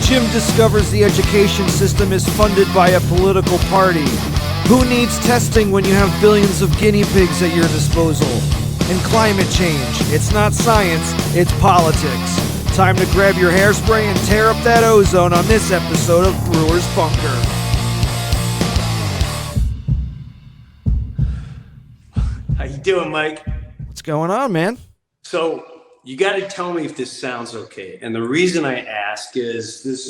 Jim discovers the education system is funded by a political party. Who needs testing when you have billions of guinea pigs at your disposal? And climate change. It's not science, it's politics. Time to grab your hairspray and tear up that ozone on this episode of Brewer's Bunker. How you doing, Mike? What's going on, man? So you got to tell me if this sounds okay. And the reason I ask is this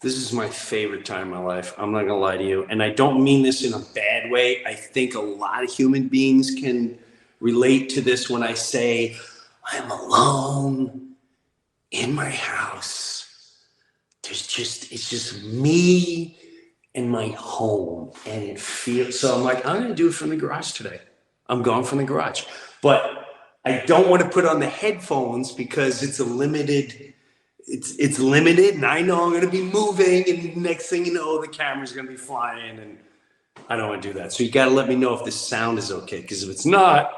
is my favorite time in my life. I'm not gonna lie to you, and I don't mean this in a bad way. I think a lot of human beings can relate to this when I say I'm alone in my house. It's just me and my home, and it feels so. I'm like, I'm gonna do it from the garage today. I'm going from the garage, but I don't want to put on the headphones because it's limited, and I know I'm going to be moving, and next thing you know, the camera's going to be flying, and I don't want to do that. So you got to let me know if the sound is okay, because if it's not,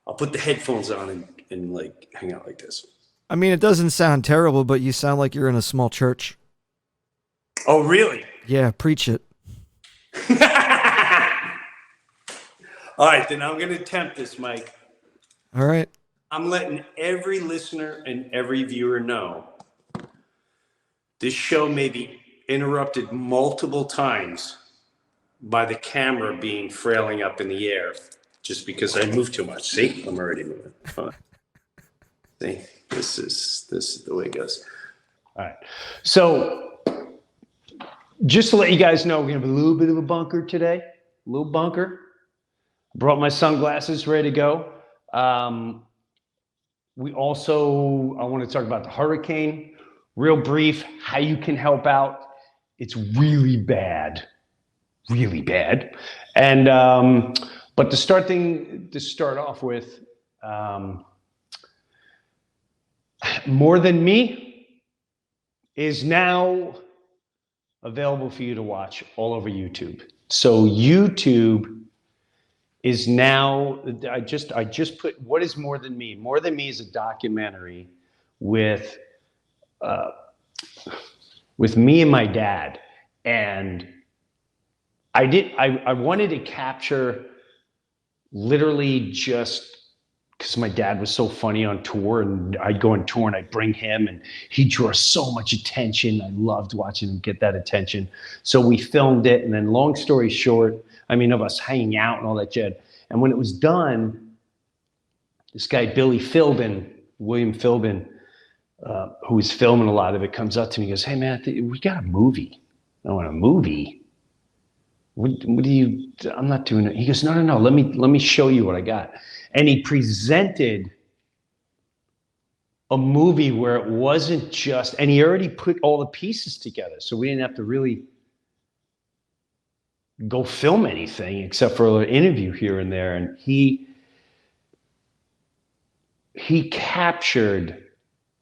I'll put the headphones on and like hang out like this. I mean, it doesn't sound terrible, but you sound like you're in a small church. Oh, really? Yeah, preach it. All right, then I'm going to attempt this, Mike. All right. I'm letting every listener and every viewer know this show may be interrupted multiple times by the camera being frailing up in the air just because I move too much. See, I'm already moving. See, this is the way it goes. All right. So just to let you guys know, we're going to have a little bit of a bunker today, a little bunker. Brought my sunglasses ready to go. I want to talk about the hurricane, real brief, how you can help out. It's really bad. And, but to start off with, More Than Me is now available for you to watch all over YouTube. So YouTube is now, I just put, what is More Than Me? More Than Me is a documentary with me and my dad. And I wanted to capture literally just because my dad was so funny on tour, and I'd go on tour and I'd bring him and he drew so much attention. I loved watching him get that attention. So we filmed it, and then long story short, of us hanging out and all that shit. And when it was done, this guy, William Philbin, who was filming a lot of it, comes up to me and goes, "Hey man, we got a movie." I went, "A movie? What do you, I'm not doing it." He goes, no, let me show you what I got. And he presented a movie where it wasn't just, and he already put all the pieces together. So we didn't have to really go film anything except for an interview here and there. And he captured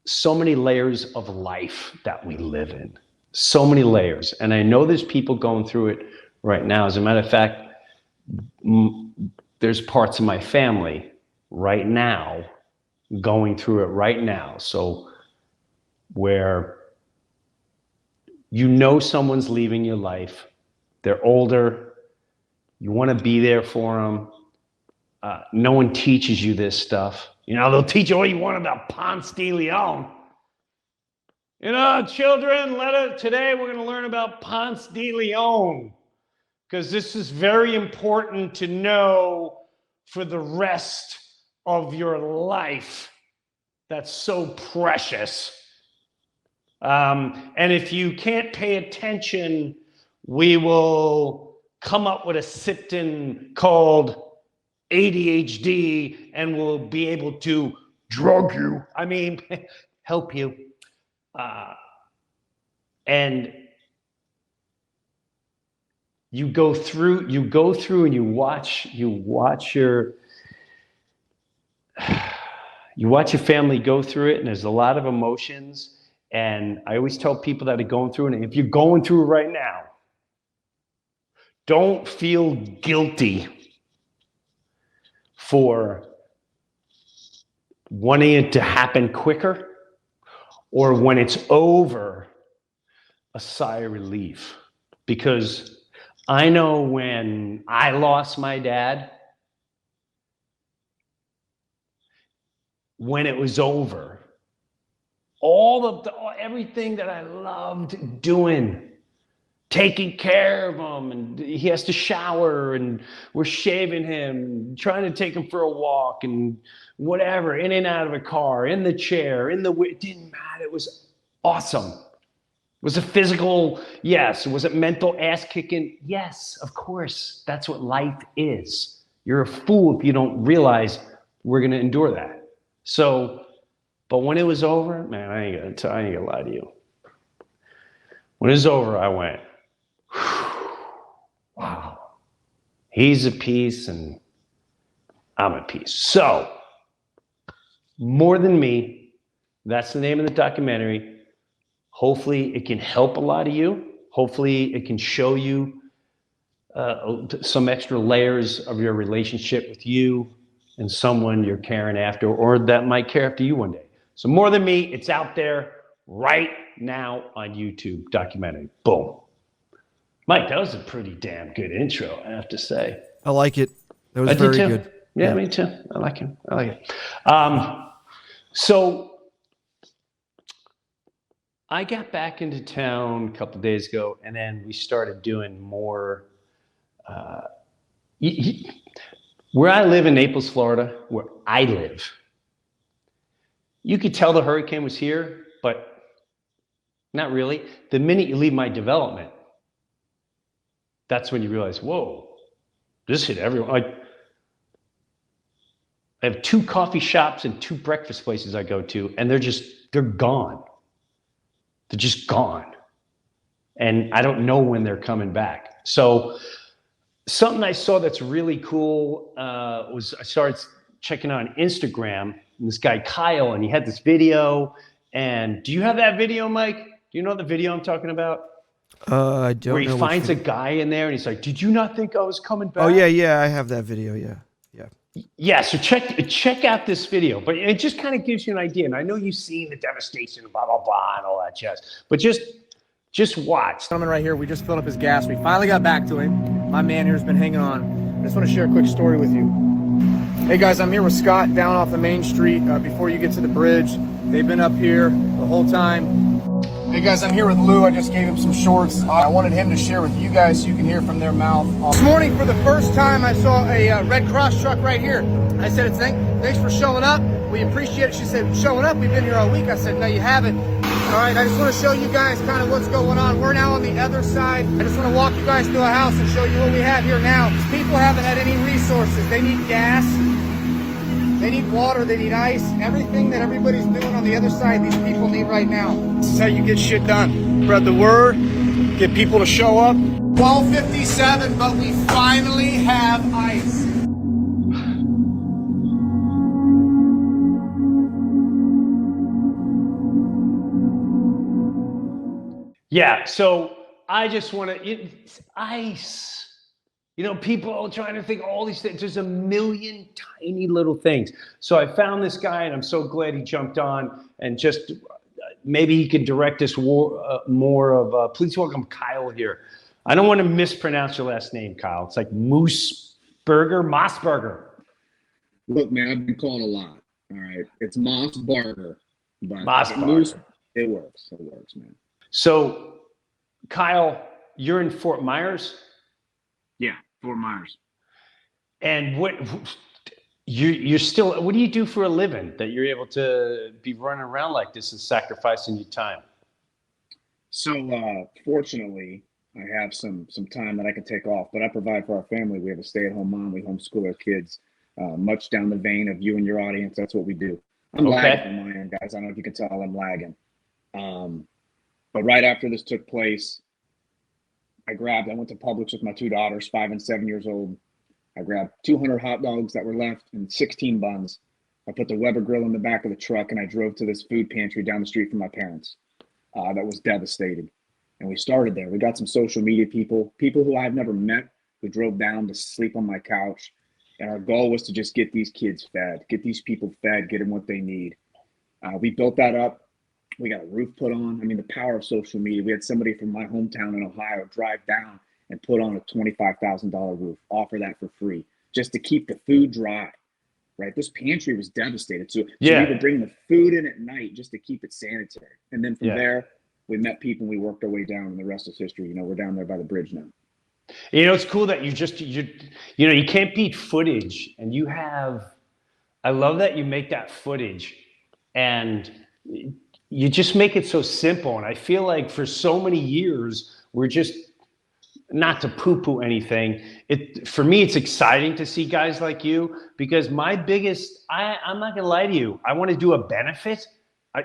so many layers of life that we live in, so many layers. And I know there's people going through it right now. As a matter of fact, there's parts of my family right now going through it right now. So where someone's leaving your life, they're older, you want to be there for them. No one teaches you this stuff. They'll teach you all you want about Ponce de Leon. Children, today we're going to learn about Ponce de Leon, because this is very important to know for the rest of your life. That's so precious. And if you can't pay attention, we will come up with a symptom called ADHD, and we'll be able to drug you. Help you. And you go through and you watch your family go through it, and there's a lot of emotions. And I always tell people that are going through it, and if you're going through it right now, don't feel guilty for wanting it to happen quicker, or when it's over, a sigh of relief, because I know when I lost my dad, when it was over, everything that I loved doing, taking care of him, and he has to shower, and we're shaving him, trying to take him for a walk, and whatever, in and out of a car, in the chair, it didn't matter. It was awesome. Was it physical? Yes. Was it mental ass kicking? Yes, of course. That's what life is. You're a fool if you don't realize we're going to endure that. So, but when it was over, man, I ain't gonna lie to you. When it was over, I went, wow, he's a piece and I'm a piece. So, More Than Me, that's the name of the documentary. Hopefully it can help a lot of you. Hopefully it can show you some extra layers of your relationship with you and someone you're caring after, or that might care after you one day. So More Than Me, it's out there right now on YouTube, documentary. Boom. Mike, that was a pretty damn good intro, I have to say. I like it. That was very good. Yeah, me too. I like it. So I got back into town a couple of days ago, and then we started doing more. Where I live in Naples, Florida, where I live, you could tell the hurricane was here, but not really. The minute you leave my development, that's when you realize, whoa, this hit everyone. I have 2 coffee shops and 2 breakfast places I go to, and they're gone. They're just gone. And I don't know when they're coming back. So something I saw that's really cool was I started checking out on Instagram, and this guy Kyle, and he had this video. And do you have that video, Mike? Do you know the video I'm talking about? I don't know. Where he finds a guy in there, and he's like, "Did you not think I was coming back?" Oh yeah, I have that video. Yeah. So check out this video, but it just kind of gives you an idea. And I know you've seen the devastation, blah blah blah, and all that jazz. But just watch. Gentleman right here, we just filled up his gas. We finally got back to him. My man here has been hanging on. I just want to share a quick story with you. Hey guys, I'm here with Scott down off the main street before you get to the bridge. They've been up here the whole time. Hey guys, I'm here with Lou. I just gave him some shorts. I wanted him to share with you guys so you can hear from their mouth. This morning, for the first time, I saw a Red Cross truck right here. I said, thanks for showing up. We appreciate it. She said, showing up? We've been here all week. I said, no, you haven't. All right, I just want to show you guys kind of what's going on. We're now on the other side. I just want to walk you guys through a house and show you what we have here now. These people haven't had any resources. They need gas. They need water, they need ice. Everything that everybody's doing on the other side, these people need right now. This is how you get shit done. Spread the word, get people to show up. 12:57, but we finally have ice. Yeah, so I just want to, it's ice. You know, people are trying to think all these things. There's a million tiny little things. So I found this guy, and I'm so glad he jumped on, and just maybe he could direct us more of, please welcome Kyle here. I don't want to mispronounce your last name, Kyle. It's like Mossberger. Look, man, I've been called a lot. All right. It's Mossberger. But Mossberger. It works. It works, man. So, Kyle, you're in Fort Myers? Yeah, Fort Myers. And you're still, what do you do for a living that you're able to be running around like this and sacrificing your time? So fortunately, I have some time that I can take off, but I provide for our family. We have a stay-at-home mom. We homeschool our kids. Much down the vein of you and your audience, that's what we do. I'm lagging on my end, guys. I don't know if you can tell I'm lagging. But right after this took place, I went to Publix with my 2 daughters, 5 and 7 years old. I grabbed 200 hot dogs that were left and 16 buns. I put the Weber grill in the back of the truck, and I drove to this food pantry down the street from my parents that was devastated. And we started there. We got some social media people who I've never met, who drove down to sleep on my couch. And our goal was to just get these kids fed, get these people fed, get them what they need. We built that up. We got a roof put on. I mean, the power of social media. We had somebody from my hometown in Ohio drive down and put on a $25,000 roof, offer that for free, just to keep the food dry, right? This pantry was devastated. So we would bring the food in at night just to keep it sanitary. And then from there, we met people and we worked our way down, and the rest is history. You know, we're down there by the bridge now. You know, it's cool that you can't beat footage, and I love that you make that footage, and you just make it so simple. And I feel like for so many years, we're just, not to poo-poo anything, for me, it's exciting to see guys like you, because my biggest, I'm not gonna lie to you, I want to do a benefit.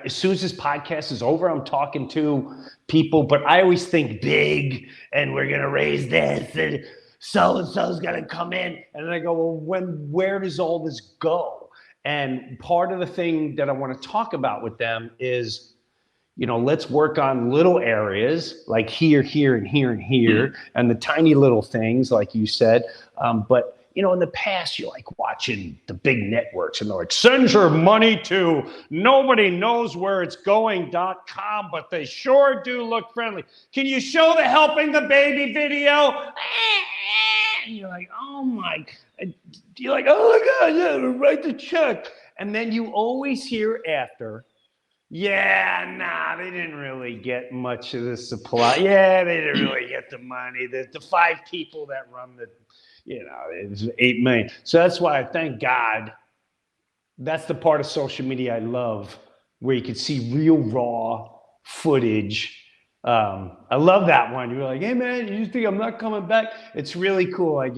As soon as this podcast is over, I'm talking to people, but I always think big, and we're gonna raise this, and so-and-so's gonna come in, and then I go, well, where does all this go? And part of the thing that I want to talk about with them is, you know, let's work on little areas like here, here, and here, and here, and the tiny little things, like you said. But, you know, in the past, you're like watching the big networks, and they're like, send your money to nobody knows where it's going.com, but they sure do look friendly. Can you show the helping the baby video? And you're like, oh my, you're like, oh my God, yeah, write the check. And then you always hear after, yeah, nah, they didn't really get much of the supply. Yeah, they didn't really get the money. The 5 people that run the, you know, it's 8 million. So that's why I thank God. That's the part of social media I love, where you can see real raw footage. I love that one. You're like, hey man, you think I'm not coming back? It's really cool. Like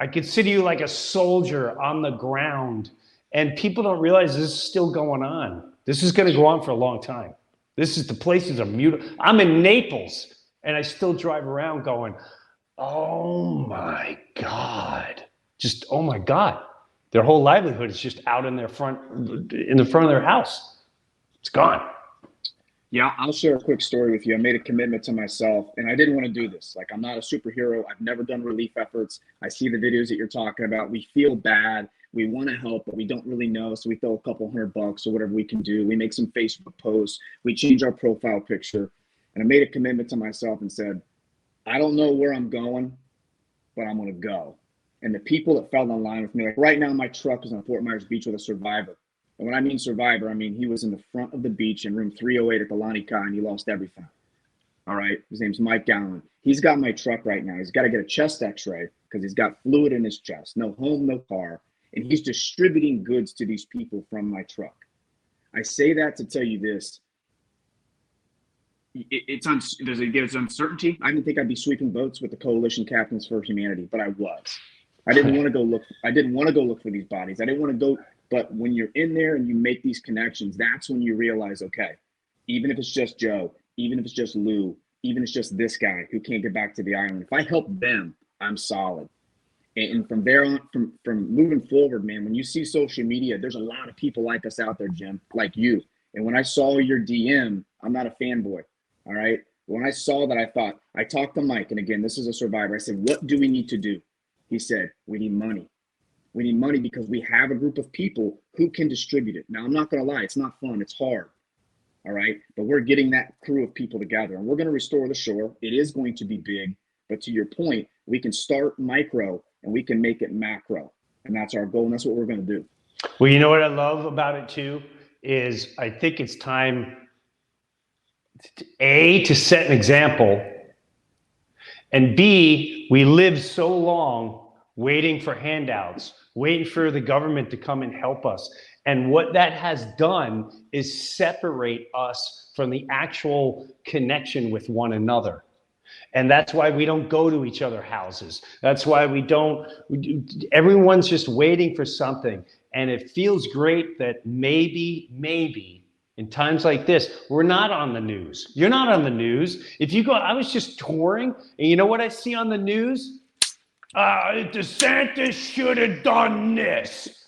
I consider you like a soldier on the ground, and people don't realize this is still going on. This is going to go on for a long time. The places are mutable. I'm in Naples, and I still drive around going, oh my God. Just, oh my God. Their whole livelihood is just out in the front of their house. It's gone. Yeah, I'll share a quick story with you. I made a commitment to myself, and I didn't want to do this. Like, I'm not a superhero. I've never done relief efforts. I see the videos that you're talking about. We feel bad. We want to help, but we don't really know. So we throw a couple $100 or whatever we can do. We make some Facebook posts. We change our profile picture. And I made a commitment to myself and said, I don't know where I'm going, but I'm going to go. And the people that fell in line with me, like right now, my truck is on Fort Myers Beach with a survivor. And when I mean survivor, I mean he was in the front of the beach in room 308 at the Lani Kai, and he lost everything. All right. His name's Mike Gowan. He's got my truck right now. He's got to get a chest x-ray because he's got fluid in his chest. No home, no car. And he's distributing goods to these people from my truck. I say that to tell you this. It's uncertainty. I didn't think I'd be sweeping boats with the Coalition Captains for Humanity, but I was. I didn't want to go look. I didn't want to go look for these bodies. I didn't want to go. But when you're in there and you make these connections, that's when you realize, okay, even if it's just Joe, even if it's just Lou, even if it's just this guy who can't get back to the island, if I help them, I'm solid. And from there on, from moving forward, man, when you see social media, there's a lot of people like us out there, Jim, like you. And when I saw your DM, I'm not a fanboy, all right? When I saw that, I thought, I talked to Mike, and again, this is a survivor. I said, what do we need to do? He said, we need money. We need money because we have a group of people who can distribute it. Now, I'm not going to lie. It's not fun. It's hard, all right? But we're getting that crew of people together, and we're going to restore the shore. It is going to be big. But to your point, we can start micro, and we can make it macro. And that's our goal, and that's what we're going to do. Well, you know what I love about it too is I think it's time, A, to set an example, and B, we live so long waiting for handouts, waiting for the government to come and help us. And what that has done is separate us from the actual connection with one another. And that's why we don't go to each other's houses. That's why everyone's just waiting for something. And it feels great that maybe in times like this, we're not on the news. You're not on the news. If you go, I was just touring, and you know what I see on the news? DeSantis should have done this.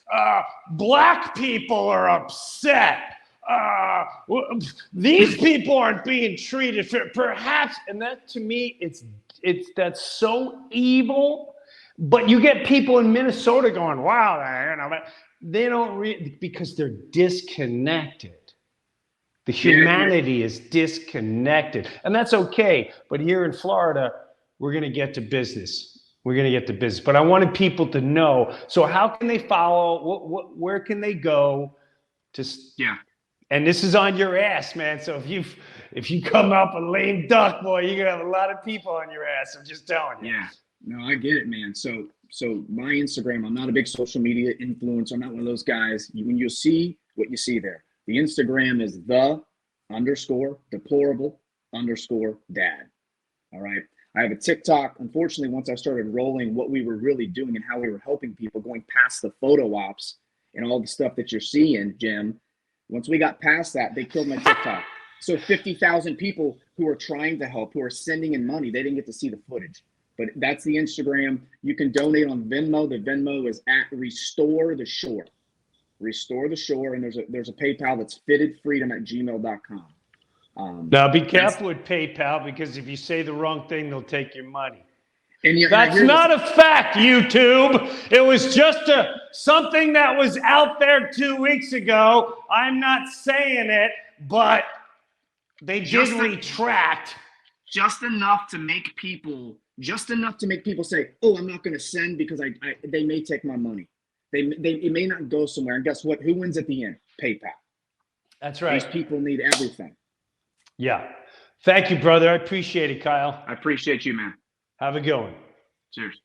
Black people are upset. These people aren't being treated fair, perhaps, and that to me, that's so evil. But you get people in Minnesota going, "Wow, they don't because they're disconnected." The humanity is disconnected, and that's okay. But here in Florida, we're going to get to business. But I wanted people to know. So how can they follow? Where can they go to? Yeah. And this is on your ass, man. So if you come up a lame duck, boy, you're going to have a lot of people on your ass. I'm just telling you. Yeah. No, I get it, man. So my Instagram, I'm not a big social media influencer. I'm not one of those guys. When you see what you see there, the Instagram is _deplorable_dad. All right. I have a TikTok. Unfortunately, once I started rolling what we were really doing and how we were helping people, going past the photo ops and all the stuff that you're seeing, Jim, once we got past that, they killed my TikTok. So 50,000 people who are trying to help, who are sending in money, they didn't get to see the footage. But that's the Instagram. You can donate on Venmo. The Venmo is at Restore the Shore. Restore the Shore. And there's a PayPal that's fittedfreedom@gmail.com. Now be careful with PayPal, because if you say the wrong thing, they'll take your money. And That's not a fact, YouTube. It was just something that was out there 2 weeks ago. I'm not saying it, but they did retract. Just enough to make people say, "Oh, I'm not going to send because they may take my money. It may not go somewhere." And guess what? Who wins at the end? PayPal. That's right. These people need everything. Yeah. Thank you, brother. I appreciate it, Kyle. I appreciate you, man. Have a good one. Cheers.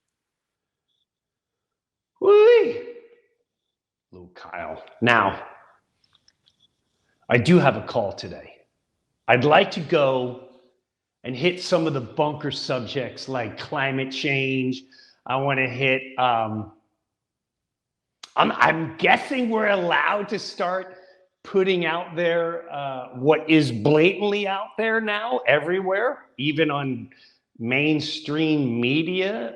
Woo-wee. Little Kyle. Now, I do have a call today. I'd like to go and hit some of the bunker subjects like climate change. I want to hit, I'm guessing we're allowed to start putting out there what is blatantly out there now everywhere, even on mainstream media,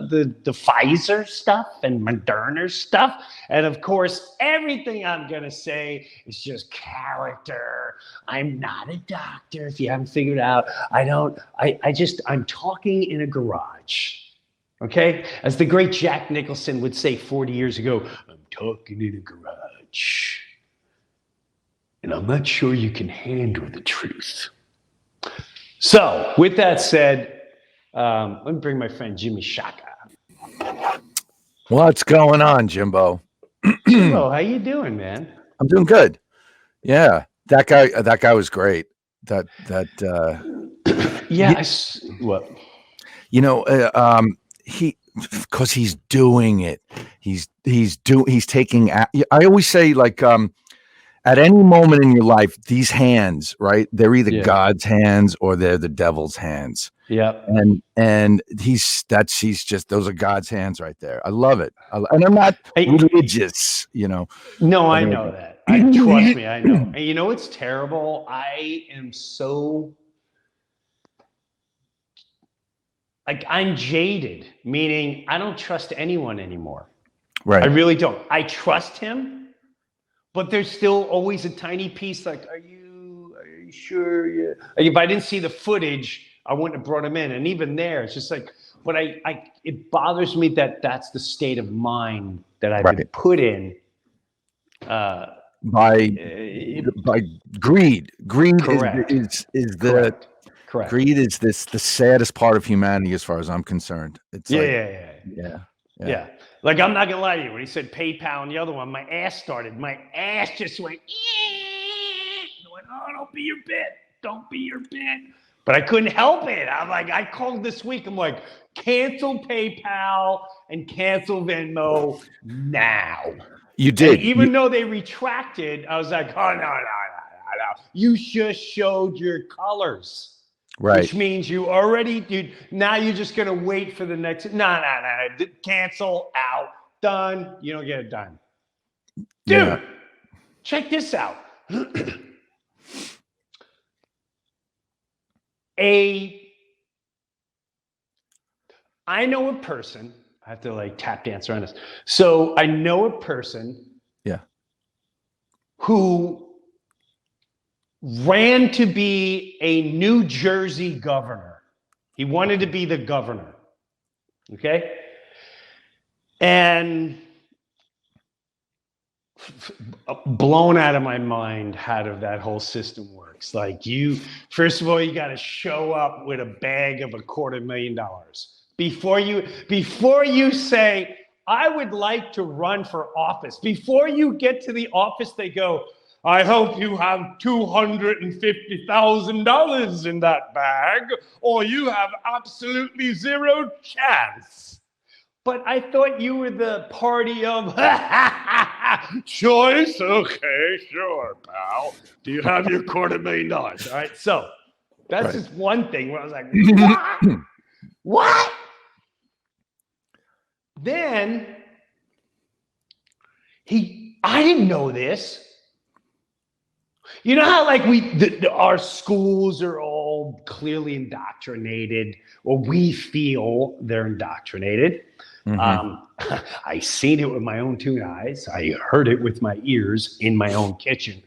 the Pfizer stuff and Moderna stuff. And of course, everything I'm going to say is just character. I'm not a doctor, if you haven't figured out. I'm talking in a garage. Okay? As the great Jack Nicholson would say 40 years ago, I'm talking in a garage. And I'm not sure you can handle the truth. So, with that said, let me bring my friend Jimmy Shaka. What's going on, Jimbo? Jimbo, how you doing, man? I'm doing good. Yeah, that guy was great. What? Because he's doing it. He's taking. I always say, like, at any moment in your life, these hands, right? They're either God's hands or they're the devil's hands. Yeah. And he's just, those are God's hands right there. I love it. And I'm not religious, No, I know that. Trust me, I know. And you know what's terrible? I am so, I'm jaded, meaning I don't trust anyone anymore. Right. I really don't. I trust him. But there's still always a tiny piece like, are you sure? Yeah. Like if I didn't see the footage, I wouldn't have brought him in. And even there, it's just like, but it bothers me that that's the state of mind that I've been put in. By greed. Greed is the correct. Greed is the saddest part of humanity, as far as I'm concerned. It's Yeah. Like, I'm not going to lie to you. When he said PayPal and the other one, my ass just went, oh, don't be your bit. But I couldn't help it. I'm like, I called this week. I'm like, cancel PayPal and cancel Venmo now. You did. And even though they retracted, I was like, oh, no. You just showed your colors. Right. Which means you already, now you're just going to wait for the next, no. Cancel, out, done. You don't get it done. Dude, check this out. I know a person, I have to tap dance around this. So I know a person who ran to be a New Jersey governor. He wanted to be the governor. Okay? And blown out of my mind how that whole system works. Like first of all, you got to show up with a bag of $250,000 before you say, I would like to run for office. Before you get to the office, they go, I hope you have $250,000 in that bag, or you have absolutely zero chance. But I thought you were the party of choice. Okay, sure, pal. Do you have your $250,000? All right. So that's just one thing where I was like, what? What? Then I didn't know this. You know how like our schools are all clearly indoctrinated, or we feel they're indoctrinated. I seen it with my own two eyes. I heard it with my ears in my own kitchen.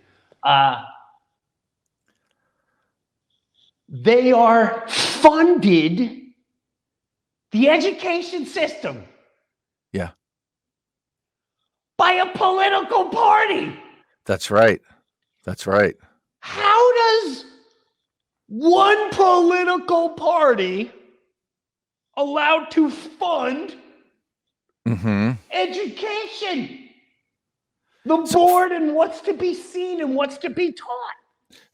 They are funded the education system. Yeah. By a political party. That's right. That's right. How does one political party allowed to fund education? The board and what's to be seen and what's to be taught.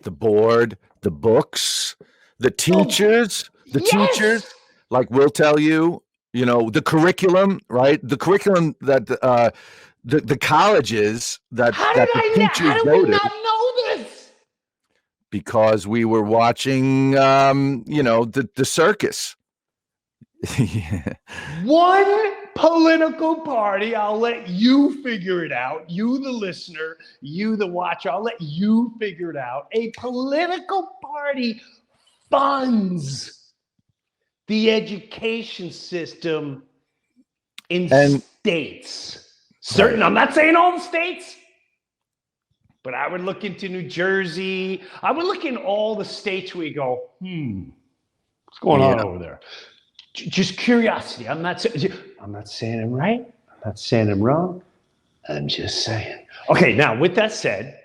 The board, the books, the teachers, teachers, like we'll tell you, you know, the curriculum, right? The curriculum that the colleges that the teachers how did we not know this? Because we were watching, you know, the circus. One political party, I'll let you figure it out. You, the listener, you, the watcher, I'll let you figure it out. A political party funds the education system in states. I'm not saying all the states, but I would look into New Jersey. I would look in all the states where you go, what's going on over there? Just curiosity. I'm not saying I'm right. I'm not saying I'm wrong. I'm just saying. Okay, now with that said,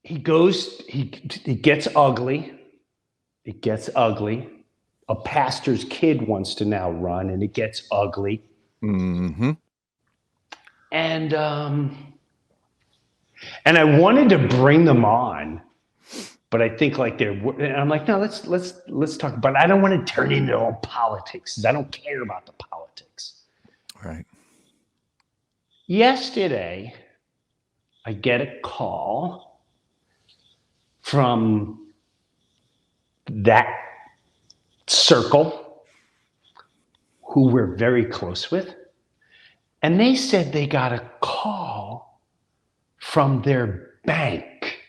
he gets ugly. It gets ugly. A pastor's kid wants to now run, and it gets ugly. And I wanted to bring them on, but I think like I'm like, no, let's talk. But I don't want to turn into all politics, because I don't care about the politics. Right. Yesterday, I get a call from that circle who we're very close with. And they said they got a call from their bank.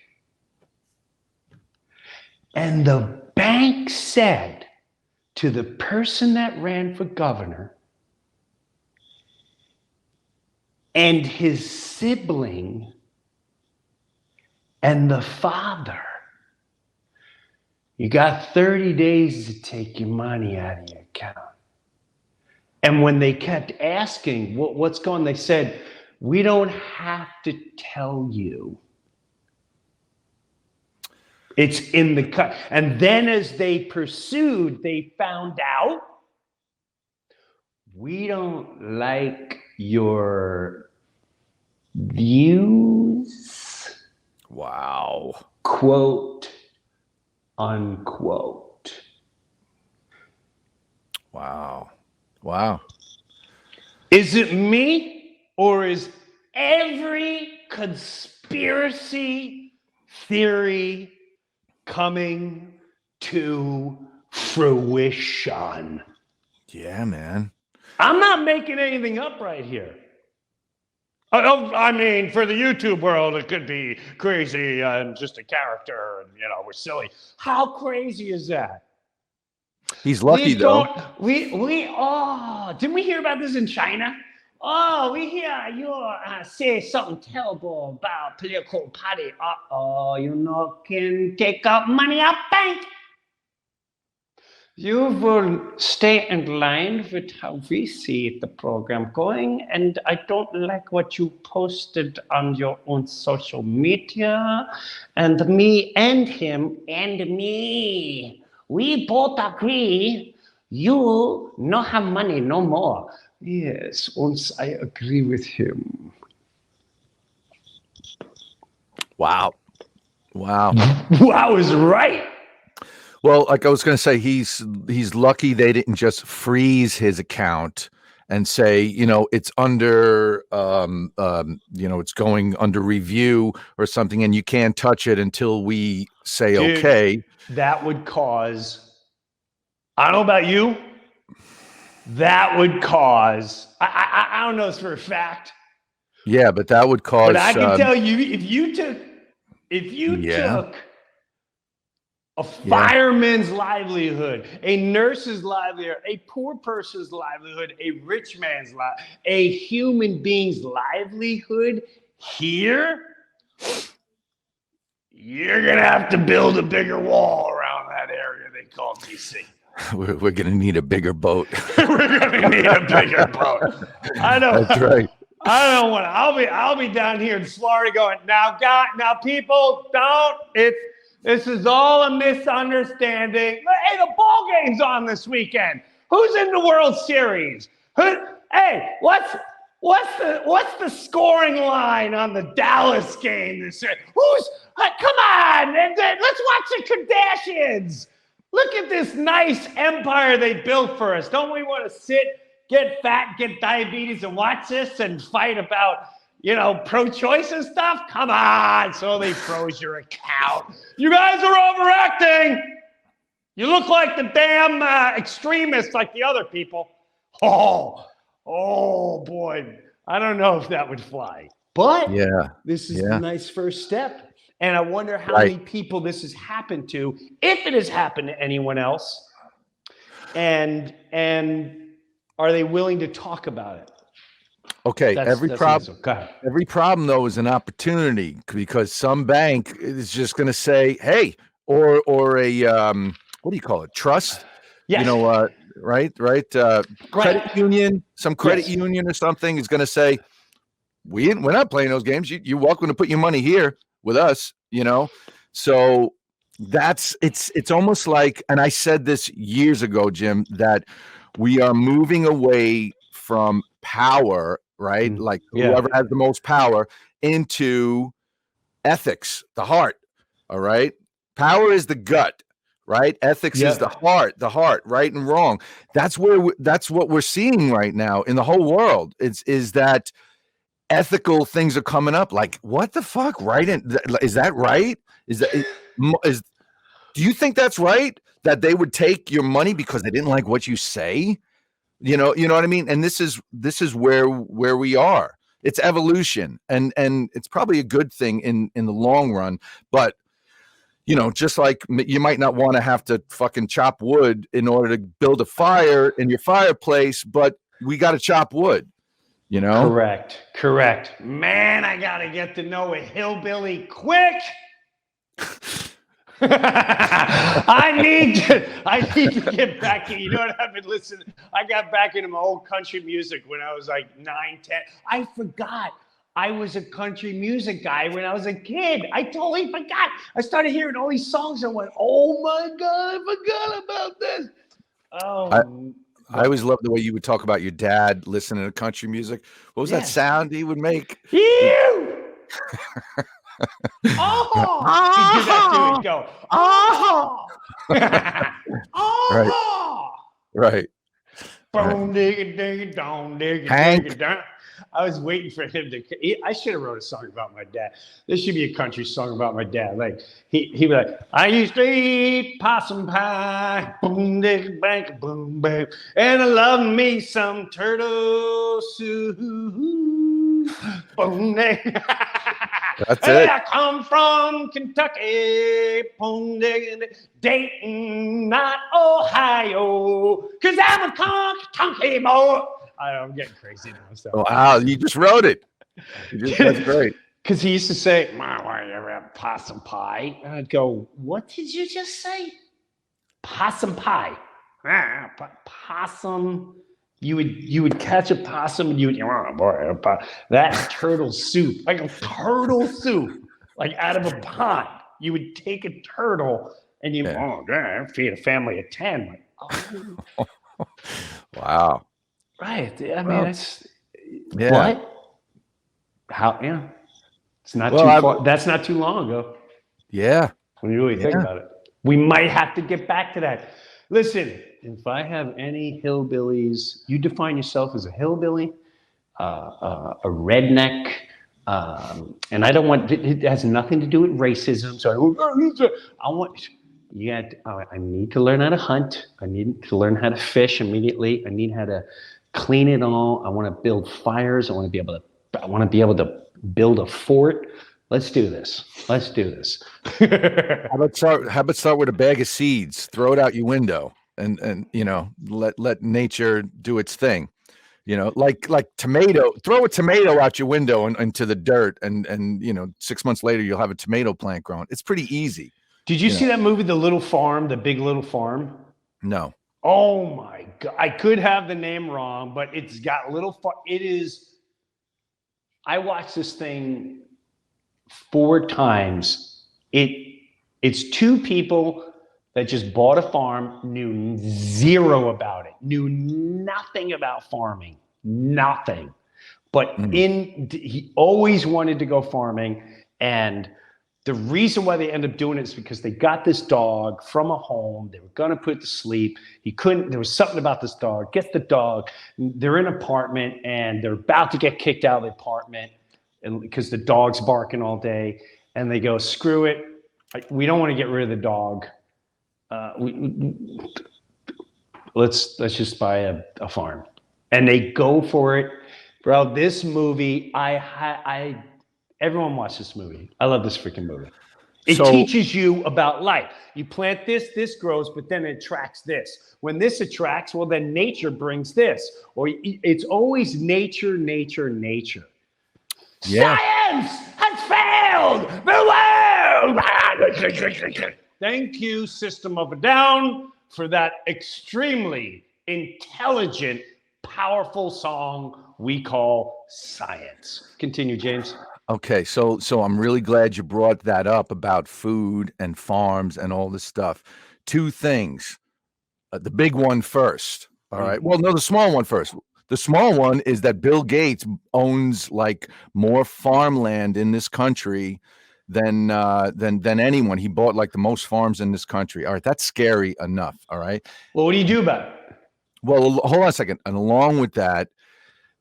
And the bank said to the person that ran for governor and his sibling and the father, you got 30 days to take your money out of your account. And when they kept asking, what's going on? They said, we don't have to tell you. It's in the cut. And then as they pursued, they found out, we don't like your views. Wow. Quote, unquote. Wow. Wow. Is it me, or is every conspiracy theory coming to fruition? Yeah, man. I'm not making anything up right here. I mean, for the YouTube world, it could be crazy and just a character, and we're silly. How crazy is that? He's lucky though. Didn't we hear about this in China? Oh, we hear you say something terrible about political party. You can take out money out bank. You will stay in line with how we see the program going, and I don't like what you posted on your own social media. And me and him and me, we both agree you no have money no more. Yes, once I agree with him. Wow. Wow. I was right. Well, like I was going to say, he's lucky they didn't just freeze his account and say, it's under, it's going under review or something, and you can't touch it until we say Dude, okay. That would cause, I don't know about you, that would cause, I don't know this for a fact. Yeah, but that would cause. But I can tell you, if you took a fireman's livelihood, a nurse's livelihood, a poor person's livelihood, a rich man's livelihood, a human being's livelihood here, you're going to have to build a bigger wall around that area they call DC. We're going to need a bigger boat. We're going to need a bigger boat. I know. That's right. I don't want to. I'll be down here in Florida going, now people, don't. This is all a misunderstanding. Hey, the ball game's on this weekend. Who's in the World Series? Hey, what's the scoring line on the Dallas game this year? Come on, let's watch the Kardashians. Look at this nice empire they built for us. Don't we want to sit, get fat, get diabetes, and watch this and fight about, pro-choice and stuff? Come on. So they froze your account. You guys are overacting. You look like the damn extremists like the other people. Oh boy. I don't know if that would fly. But this is a nice first step. And I wonder how many people this has happened to, if it has happened to anyone else. And are they willing to talk about it? Okay, every problem though is an opportunity, because some bank is just going to say, "Hey," or a what do you call it? Trust? Yes. Right. Credit union, some credit union or something is going to say, we're not playing those games. You're welcome to put your money here with us. So it's almost like, and I said this years ago, Jim, that we are moving away from power, right? Like whoever has the most power, into ethics, the heart. All right. Power is the gut, right? Ethics is the heart, right and wrong. That's what we're seeing right now in the whole world. Is that ethical things are coming up? Like, what the fuck? Right? Is that right? Do you think that's right? That they would take your money because they didn't like what you say? You know what I mean? And this is where we are. It's evolution, and it's probably a good thing in the long run. But just like you might not want to have to fucking chop wood in order to build a fire in your fireplace, but we got to chop wood. Correct. Man, I gotta get to know a hillbilly quick. I need to get back in. You know what? I've been listening. I got back into my old country music when I was like 9, 10. I forgot I was a country music guy when I was a kid. I totally forgot. I started hearing all these songs and went, oh my God, I forgot about this. I always loved the way you would talk about your dad listening to country music. What was that sound he would make? You. Oh, you do that too. Go. Oh. Oh. Right. Boom, digga, digga, dong, digga, digga, dong. I was waiting for him to. I should have wrote a song about my dad. This should be a country song about my dad. Like he was like, I used to eat possum pie, boom, digga, bang, boom, bang, and I love me some turtle soup, boom, digga. That's hey, it. I come from Kentucky, boom, digga, Dayton, not Ohio, 'cause I'm a Kentucky boy. I'm getting crazy now. So. Wow, you just wrote it. That's great. Because he used to say, "Mom, why you ever have possum pie?" And I'd go, "What did you just say? Possum pie? Possum. You would catch a possum and you would, oh boy, that turtle soup, like a turtle soup, like out of a pond. You would take a turtle and you, oh, damn, feed a family of 10. Like, oh. Wow. Right. I mean, Well, that's yeah. what? How? Yeah. It's not Well, too far. That's not too long ago. Yeah. When you really think about it, we might have to get back to that. Listen, if I have any hillbillies, you define yourself as a hillbilly, a redneck, and I don't want. It has nothing to do with racism. So I want. I need to learn how to hunt. I need to learn how to fish immediately. I need how to clean it all. I want to build fires. I want to be able to build a fort. Let's do this. Let's do this. How about start with a bag of seeds, throw it out your window, and let nature do its thing. Like tomato, throw a tomato out your window and into the dirt, and 6 months later you'll have a tomato plant growing. It's pretty easy. Did you see that movie, The Little Farm, The Big Little Farm? No. Oh my God. I could have the name wrong, but it's got little farm. It is. I watched this thing 4 times. It's 2 people that just bought a farm, knew zero about it, knew nothing about farming, nothing. But he always wanted to go farming, and the reason why they end up doing it is because they got this dog from a home. They were going to put it to sleep. He couldn't. There was something about this dog. Get the dog. They're in an apartment, and they're about to get kicked out of the apartment because the dog's barking all day. And they go, screw it. We don't want to get rid of the dog. Let's just buy a farm. And they go for it. Bro, this movie, everyone watch this movie. I love this freaking movie. It teaches you about life. You plant this grows, but then it attracts this. When this attracts, well, then nature brings this. Or it's always nature, nature, nature. Yeah. Science has failed the world. Thank you, System of a Down, for that extremely intelligent, powerful song we call Science. Continue, James. Okay, so I'm really glad you brought that up about food and farms and all this stuff. 2 things. The big one first. All right. Well, no, the small one first. The small one is that Bill Gates owns like more farmland in this country than anyone. He bought like the most farms in this country. All right, that's scary enough. All right. Well, what do you do about it? Well, hold on a second. And along with that,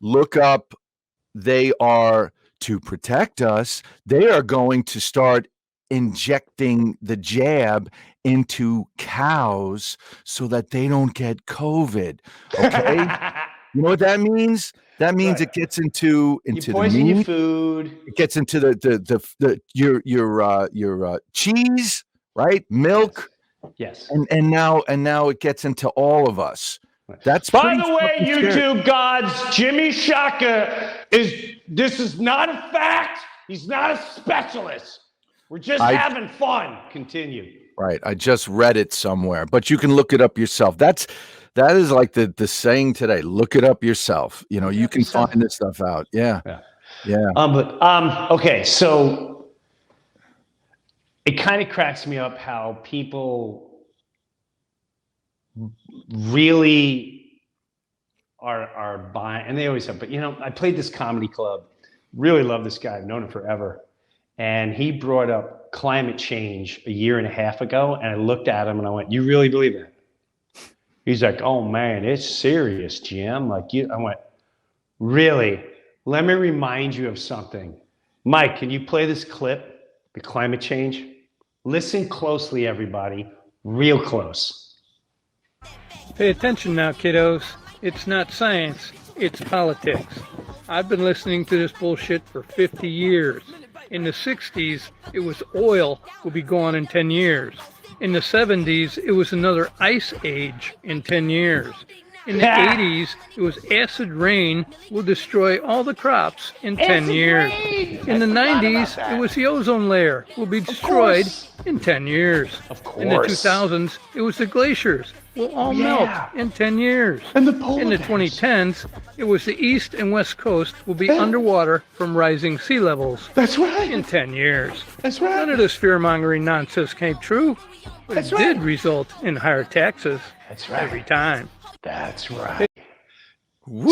look up. They are, to protect us, they are going to start injecting the jab into cows so that they don't get COVID. Okay. You know what that means? That means it gets into you poison the meat, your food. It gets into your cheese, right? Milk. Yes. And now it gets into all of us. That's by the way, YouTube gods, Jimmy Shaka this is not a fact. He's not a specialist. We're just having fun. Continue. Right. I just read it somewhere, but you can look it up yourself. That is like the saying today. Look it up yourself. You can find this stuff out. Yeah. Okay. So it kind of cracks me up how people really are buying, and they always have, but I played this comedy club, really love this guy, I've known him forever, and he brought up climate change a year and a half ago, and I looked at him and I went, you really believe that? He's like, oh man, it's serious, Jim. I went, really? Let me remind you of something. Mike, can you play this clip, the climate change? Listen closely, everybody, real close. Pay attention now, kiddos. It's not science, it's politics. I've been listening to this bullshit for 50 years. In the 60s, it was oil will be gone in 10 years. In the 70s, it was another ice age in 10 years. In the 80s, it was acid rain will destroy all the crops in 10 years. In the 90s, it was the ozone layer will be destroyed in 10 years. In the 2000s, it was the glaciers will all melt in 10 years. And the polar In the bears. 2010s, it was the East and West Coast will be underwater from rising sea levels That's right. in 10 years. That's right. None of this fear-mongering nonsense came true, but That's it right. did result in higher taxes That's right. every time. That's right.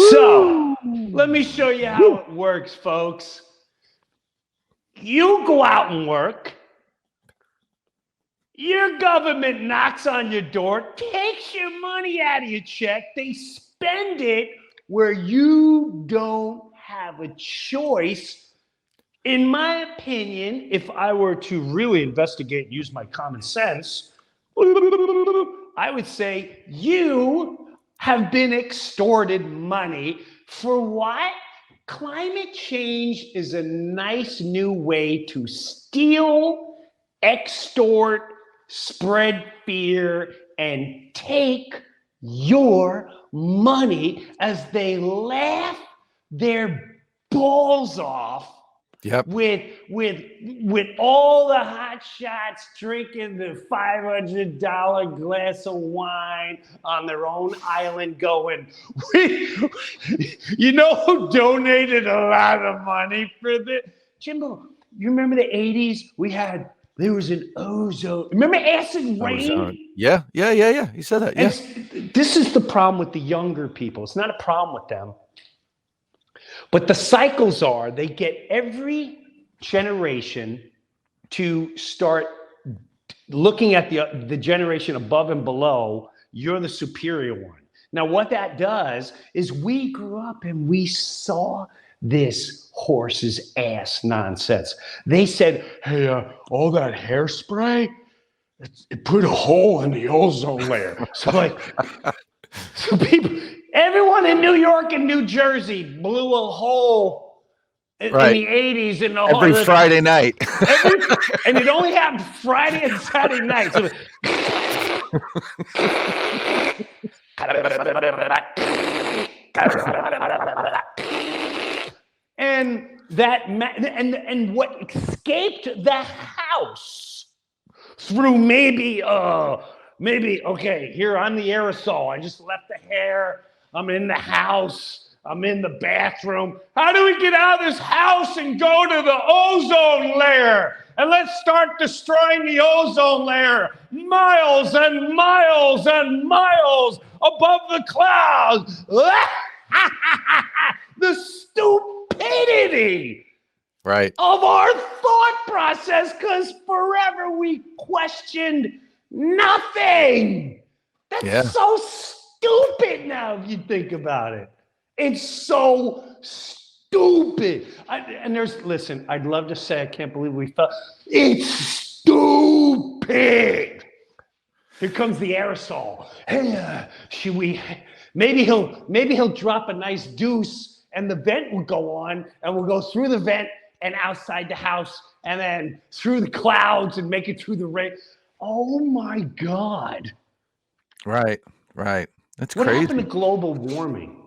So, let me show you how it works, folks. You go out and work. Your government knocks on your door, takes your money out of your check. They spend it where you don't have a choice. In my opinion, if I were to really investigate and use my common sense, I would say you have been extorted money for what? Climate change is a nice new way to steal, extort, spread fear, and take your money as they laugh their balls off. Yep. With all the hot shots drinking the $500 glass of wine on their own island going, you know who donated a lot of money for this? Jimbo, you remember the 80s? There was an ozone. Remember acid rain? Yeah. He said that. Yeah. And this is the problem with the younger people. It's not a problem with them. But the cycles are, they get every generation to start looking at the generation above and below. You're the superior one. Now, what that does is we grew up and we saw this horse's ass nonsense. They said, hey, all that hairspray, it put a hole in the ozone layer. So people, everyone in New York and New Jersey blew a hole in the 80s. In the Every Friday night. And it only happened Friday and Saturday night. So and what escaped the house through maybe okay, here I'm the aerosol. I just left the hair. I'm in the house. I'm in the bathroom. How do we get out of this house and go to the ozone layer? And let's start destroying the ozone layer miles and miles and miles above the clouds. The stupidity of our thought process, because forever we questioned nothing. That's so stupid now if you think about it. It's so stupid. Listen, I'd love to say I can't believe we fell. It's stupid. Here comes the aerosol. Hey, should we? Maybe he'll drop a nice deuce, and the vent will go on, and we'll go through the vent and outside the house, and then through the clouds and make it through the rain. Oh my God! Right. That's what crazy. What happened to global warming?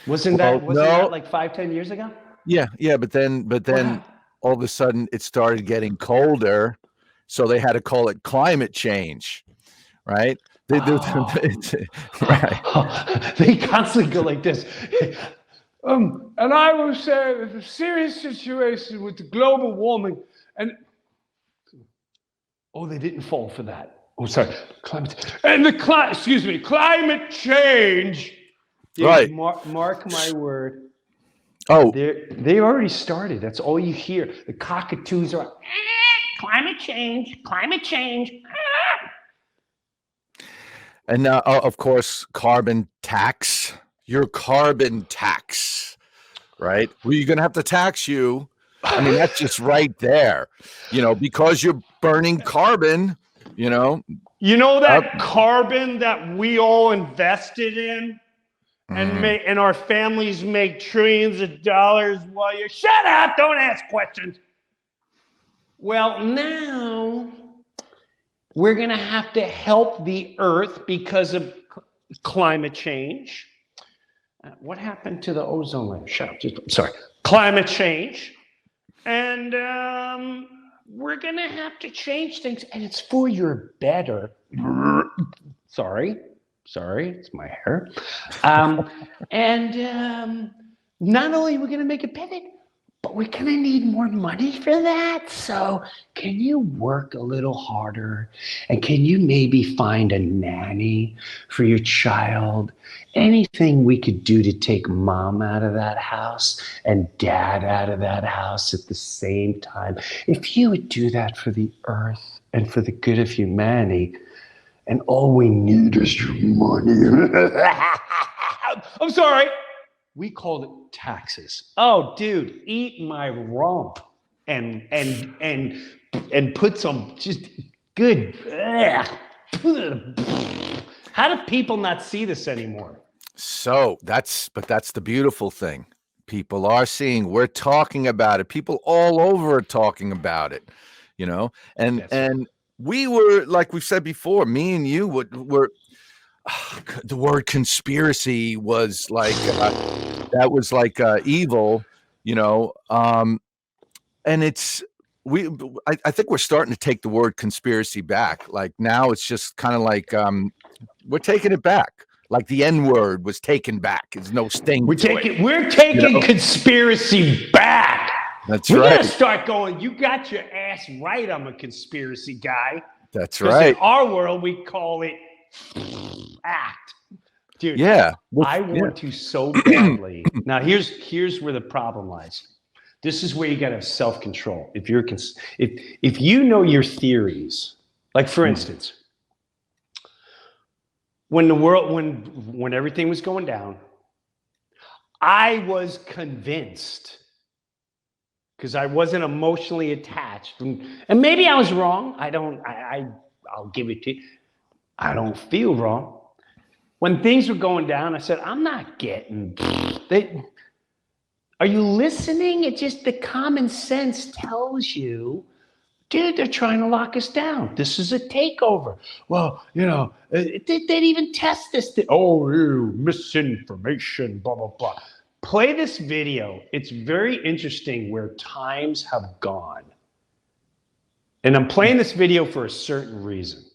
Wasn't that like 5-10 years ago? Yeah, but then all of a sudden it started getting colder, so they had to call it climate change, right? They constantly go like this. And I will say that the serious situation with the global warming they didn't fall for that. Oh, sorry, climate change. Dude, right. Mark my word. Oh, they already started. That's all you hear. The cockatoos are climate change. And now, of course, carbon tax. Your carbon tax, right? We're going to have to tax you. I mean, that's just right there, because you're burning carbon, that carbon that we all invested in and our families make trillions of dollars while you shut up, don't ask questions. Well, now we're going to have to help the earth because of climate change. What happened to the ozone layer? Shut up. Sorry. Climate change. And we're going to have to change things. And it's for your better. Sorry, it's my hair. And not only are we going to make a pivot, but we're going to need more money for that. So can you work a little harder? And can you maybe find a nanny for your child? Anything we could do to take mom out of that house and dad out of that house at the same time. If you would do that for the earth and for the good of humanity, and all we need is your money. I'm sorry. We called it taxes. Oh, dude, eat my rump and put some just good. How do people not see this anymore? So that's the beautiful thing. People are seeing, we're talking about it. People all over are talking about it, you know, and we were, like we've said before, me and you were the word conspiracy was like, that was like evil, you know, and it's, I think we're starting to take the word conspiracy back. Like now it's just kind of like, we're taking it back. Like the N word was taken back. There's no sting. We're taking conspiracy back. That's right. We right. gotta start going, you got your ass right, I'm a conspiracy guy. That's right. In our world, we call it act. Dude, yeah. I want to so badly. Now, here's where the problem lies. This is where you got to have self-control. If you know your theories, like for instance, when everything was going down, I was convinced, because I wasn't emotionally attached, and maybe I was wrong. I'll give it to you. I don't feel wrong. When things were going down, I said, I'm not getting. Are you listening? It's just the common sense tells you, dude, they're trying to lock us down. This is a takeover. Well, you know, they'd even test this. Misinformation, blah, blah, blah. Play this video. It's very interesting where times have gone. And I'm playing this video for a certain reason.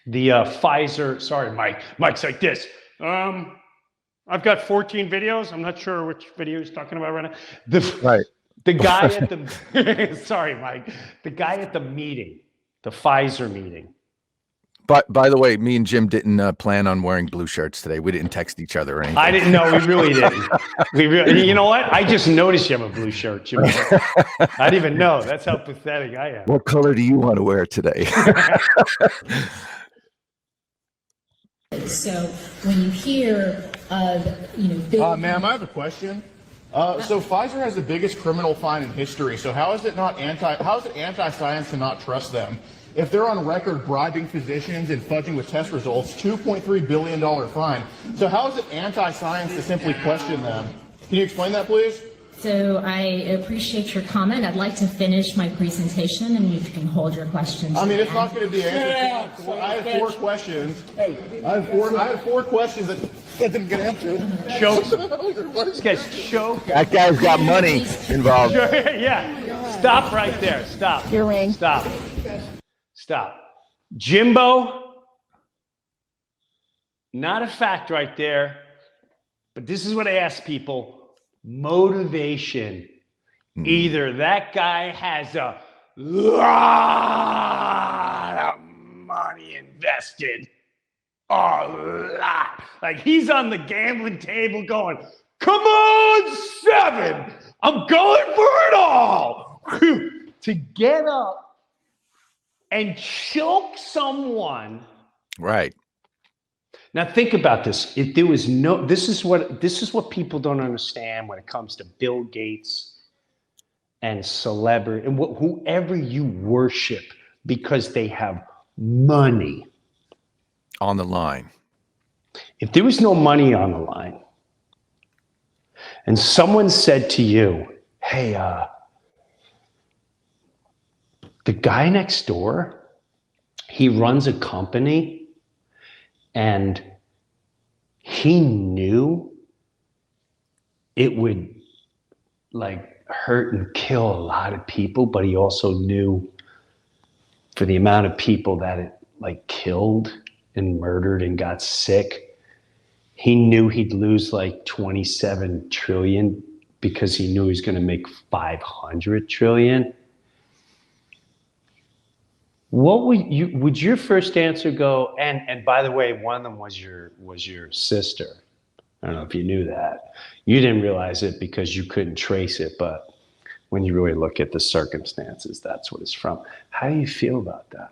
The Pfizer, sorry, Mike's like this. I've got 14 videos. I'm not sure which video he's talking about right now. The guy at the, sorry, Mike, the guy at the meeting, the Pfizer meeting. But by the way, me and Jim didn't plan on wearing blue shirts today. We didn't text each other or anything. I didn't know. We really didn't. You know what? I just noticed you have a blue shirt, Jim. I didn't even know. That's how pathetic I am. What color do you want to wear today? So when you hear of, big... Ma'am, I have a question. So Pfizer has the biggest criminal fine in history. So how is it anti-science to not trust them? If they're on record bribing physicians and fudging with test results, $2.3 billion fine. So how is it anti-science to simply question them? Can you explain that, please? So I appreciate your comment. I'd like to finish my presentation, and you can hold your questions. I mean, it's not going to be answered. I have 4 questions. I have 4 questions that didn't get answered. This guy's choke. That guy's got money involved. Yeah. Stop right there. Stop. Your ring. Stop. Jimbo, not a fact right there, but this is what I ask people. Motivation. Either that guy has a lot of money invested, a lot. Like he's on the gambling table going, come on, 7. I'm going for it all. To get up and choke someone. Right. Now think about this. If there was no, this is what people don't understand when it comes to Bill Gates and celebrity and whoever you worship because they have money on the line. If there was no money on the line and someone said to you, hey, the guy next door, he runs a company and he knew it would like hurt and kill a lot of people, but he also knew for the amount of people that it like killed, and murdered and got sick, he knew he'd lose like 27 trillion because he knew he was going to make 500 trillion. What would your first answer go? And by the way, one of them was your sister. I don't know if you knew that. You didn't realize it because you couldn't trace it, but when you really look at the circumstances, that's what it's from. How do you feel about that?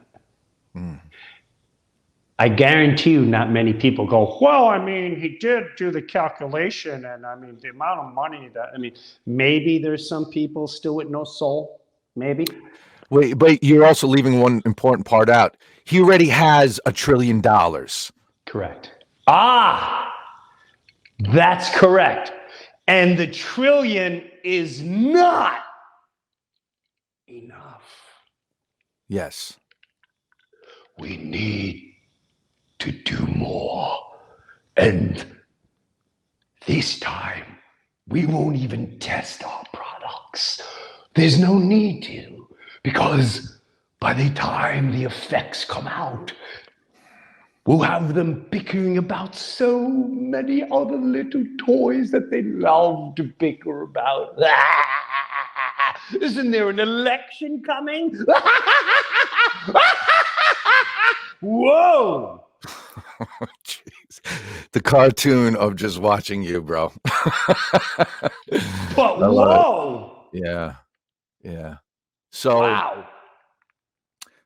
I guarantee you not many people go, well, I mean, he did do the calculation, and I mean, the amount of money that, I mean, maybe there's some people still with no soul, maybe. Wait, but you're also leaving one important part out. He already has $1 trillion. Correct. That's correct. And the trillion is not enough. Yes. We need to do more. And this time, we won't even test our products. There's no need to, because by the time the effects come out, we'll have them bickering about so many other little toys that they love to bicker about. Isn't there an election coming? Whoa! Jeez. The cartoon of just watching you, bro. But whoa! Yeah. Yeah. So, Wow.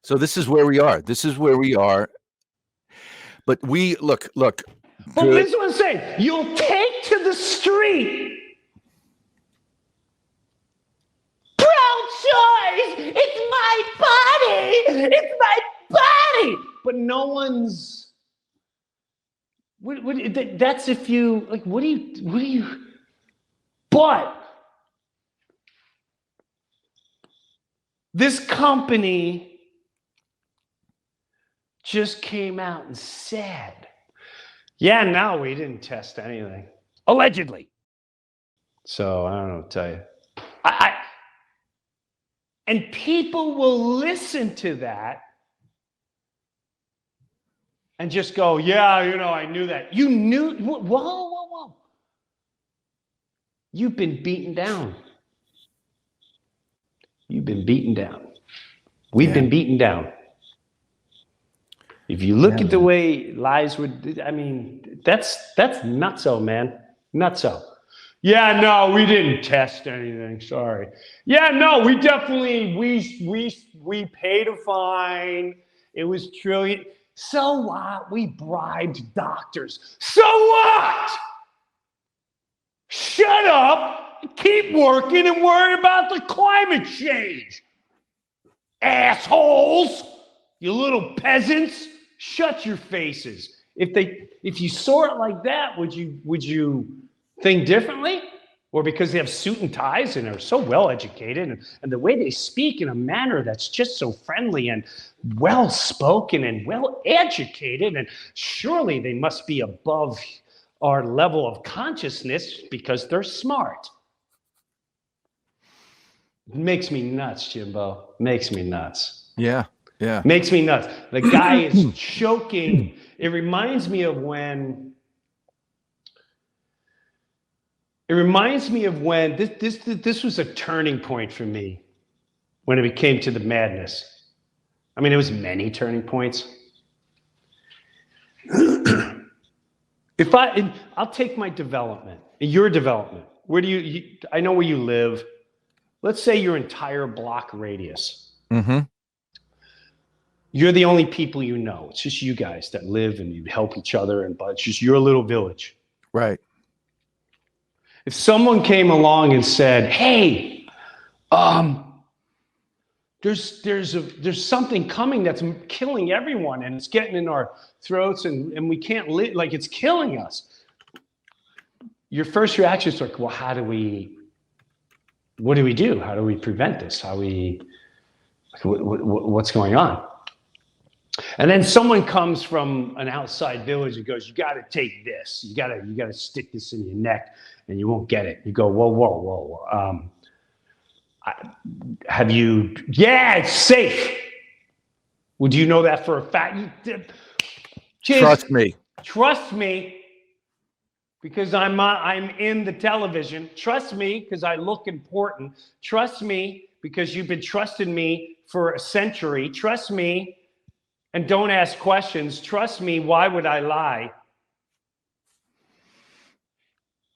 So this is where we are. This is where we are. But we look. But this is what I'm saying. You'll take to the street. Pro-choice. It's my body. It's my body. But no one's. That's if you like. What do you? But this company just came out and said, yeah, no, we didn't test anything. Allegedly. So I don't know what to tell you. And people will listen to that and just go, yeah, I knew that. You knew, whoa. You've been beaten down. You've been beaten down. We've been beaten down. If you look at the way lies would, I mean, that's nutso, man. Nutso. Yeah, no, we didn't test anything. Sorry. Yeah, no, we definitely, we paid a fine. It was trillion. So what? We bribed doctors. So what? Shut up, keep working, and worry about the climate change. Assholes, you little peasants. Shut your faces. If you saw it like that, would you think differently? Or because they have suit and ties and are so well educated and the way they speak in a manner that's just so friendly and well spoken and well educated, and surely they must be above our level of consciousness because they're smart. It makes me nuts, Jimbo. Makes me nuts. Yeah. Yeah. Makes me nuts. The guy is choking. It reminds me of when this was a turning point for me when it came to the madness. I mean, it was many turning points. I'll take my development, your development. Where do you I know where you live. Let's say your entire block radius. Mm-hmm. You're the only people you know. It's just you guys that live and you help each other, but it's just your little village. Right. If someone came along and said, "Hey, there's something coming that's killing everyone, and it's getting in our throats, and we can't live, like it's killing us," your first reaction is like, "Well, what do we do? How do we prevent this? What's going on?" And then someone comes from an outside village and goes, "You got to take this. You got to stick this in your neck, and you won't get it." You go, "Whoa. Have you? Yeah, it's safe." Would you know that for a fact? Trust me. Trust me because I'm in the television. Trust me because I look important. Trust me because you've been trusting me for a century. Trust me and don't ask questions. Trust me. Why would I lie?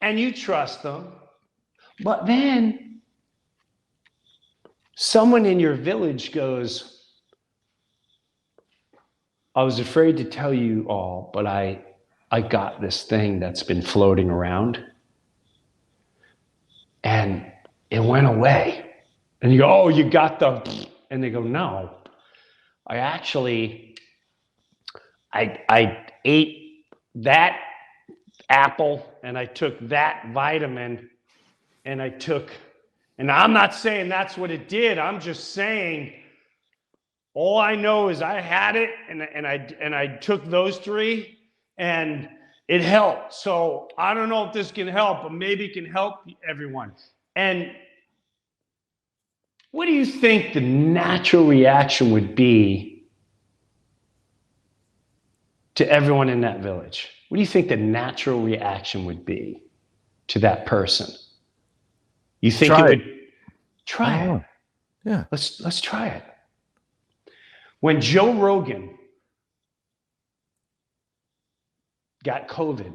And you trust them. But then someone in your village goes, I was afraid to tell you all, but I got this thing that's been floating around and it went away. And you go, oh, you got the, and they go, no, I actually, I ate that apple and I took that vitamin and and I'm not saying that's what it did. I'm just saying, all I know is I had it and I took those 3 and it helped. So I don't know if this can help, but maybe it can help everyone. And what do you think the natural reaction would be to everyone in that village? What do you think the natural reaction would be to that person? You think Try it it. would try it? Yeah. Let's try it. When Joe Rogan got COVID,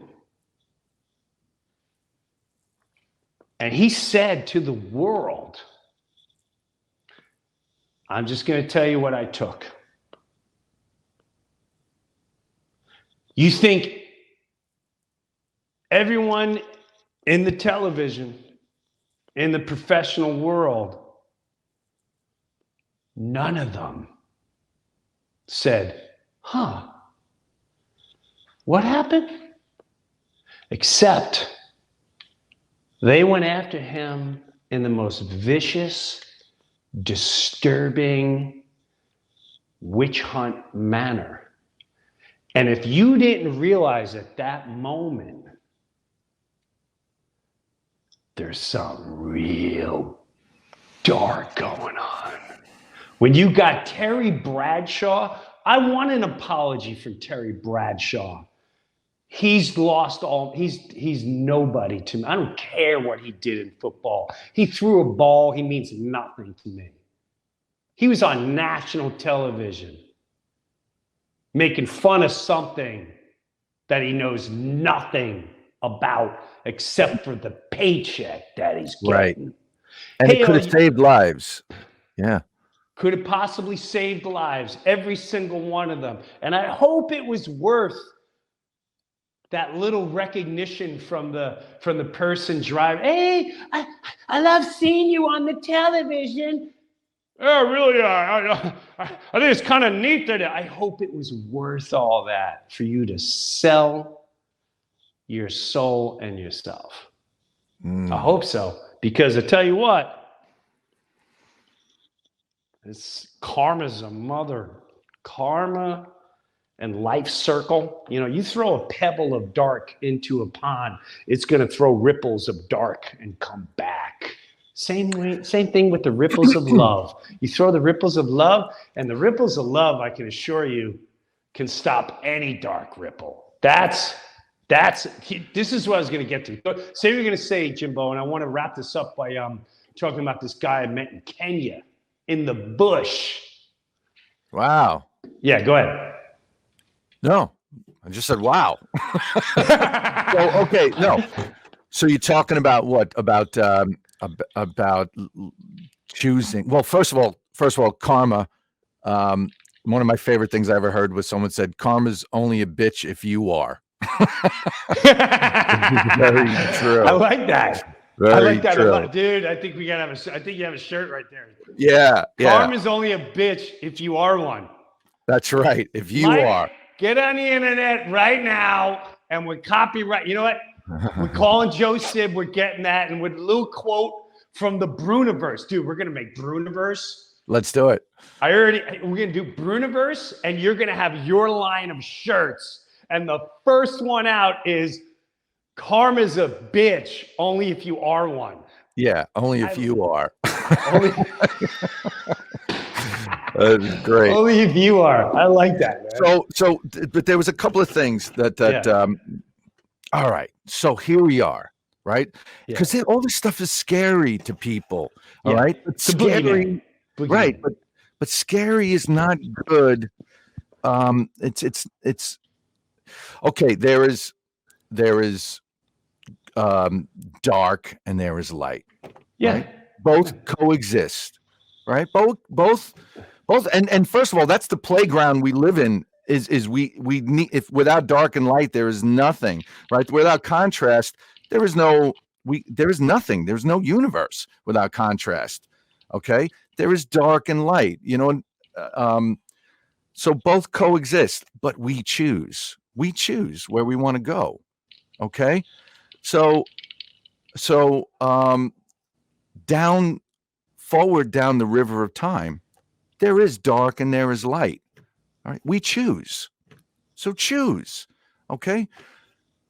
and he said to the world, I'm just going to tell you what I took. You think everyone in the television, in the professional world, none of them said, huh, what happened? Except they went after him in the most vicious, disturbing witch hunt manner. And if you didn't realize at that moment, there's something real dark going on. When you got Terry Bradshaw, I want an apology from Terry Bradshaw. He's lost all, he's nobody to me. I don't care what he did in football. He threw a ball, he means nothing to me. He was on national television making fun of something that he knows nothing about except for the paycheck that he's getting. Right. And it could have saved lives. Yeah. Could have possibly saved lives, every single one of them. And I hope it was worth that little recognition from the person driving. Hey, I love seeing you on the television. Oh, really? I think it's kind of neat that I hope it was worth all that for you to sell your soul and yourself. I hope so, because I tell you what, it's karma's a mother. Karma and life circle. You know, you throw a pebble of dark into a pond, it's going to throw ripples of dark and come back. Same thing with the ripples of love. You throw the ripples of love, and the ripples of love, I can assure you, can stop any dark ripple. This is what I was going to get to. Say what you're going to say, Jimbo, and I want to wrap this up by talking about this guy I met in Kenya, in the bush. Wow. Yeah, go ahead. No, I just said, wow. So, okay. No. So you're talking about what? About choosing. Well, first of all, karma. One of my favorite things I ever heard was someone said, karma's only a bitch if you are. Very true. I like that. Very I like that true. a lot. Dude, I think we gotta have I think you have a shirt right there. Yeah. Karma's only a bitch if you are one. That's right. If you Mike, are. Get on the internet right now, and with copyright, you know what? We're calling Joe Sib, we're getting that, and with a little quote from the Breuniverse. Dude, we're gonna make Breuniverse. Let's do it. We're gonna do Breuniverse, and you're gonna have your line of shirts. And the first one out is karma's a bitch, only if you are one. Yeah, only if you are. Great. Only if you are. I like that, man. But there was a couple of things that all right. So here we are, right? Because all this stuff is scary to people. All right. But It's a scary, boogeyman. right? But scary is not good. It's okay. There is dark and there is light. Yeah. Right? Both coexist. Right? Both. And first of all, that's the playground we live in. Is we need, if without dark and light there is nothing, right? Without contrast there is nothing. There's no universe without contrast. Okay, there is dark and light, so both coexist, but we choose where we want to go. Okay, so down the river of time there is dark and there is light. All right, we choose. So choose, okay?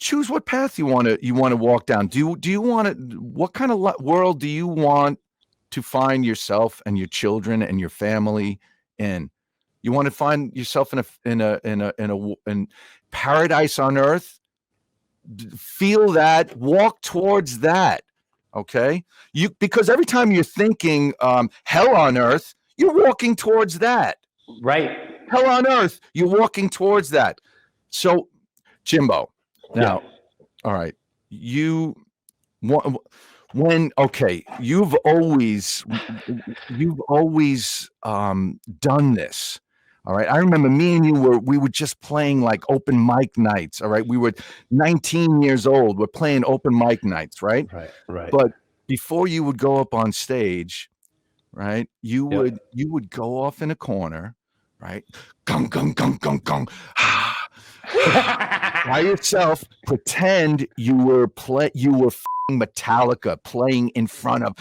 Choose what path you want to walk down. Do you want to? What kind of world do you want to find yourself and your children and your family in? You want to find yourself in paradise on earth? Feel that. Walk towards that. Okay, because every time you're thinking hell on earth, you're walking towards that. Right. Hell on earth, you're walking towards that. So, Jimbo, now, all right, you've always done this. All right, I remember me and you we were just playing like open mic nights. All right, we were 19 years old. We're playing open mic nights, right? Right. But before you would go up on stage, right, you would go off in a corner. Right, gong gong gong gong gong, by yourself. Pretend you were Metallica playing in front of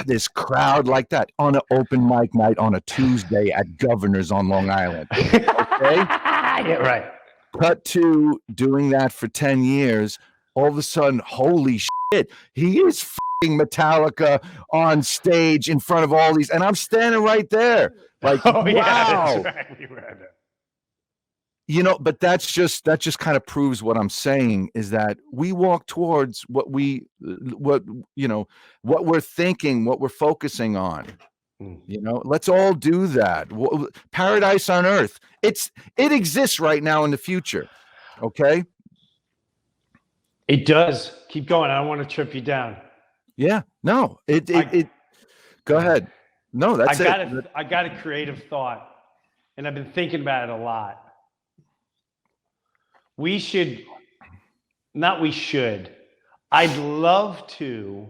this crowd like that on an open mic night on a Tuesday at Governor's on Long Island. Okay, yeah, right. Cut to doing that for 10 years. All of a sudden, holy shit, he is Metallica on stage in front of all these, and I'm standing right there. Like, wow. Yeah, that's right. But that just kind of proves what I'm saying, is that we walk towards what we're thinking, what we're focusing on. Let's all do that. Paradise on earth. It exists right now in the future. Okay. It does. Keep going. I don't want to trip you down. Yeah. No, go ahead. No, that's I got a creative thought, and I've been thinking about it a lot. I'd love to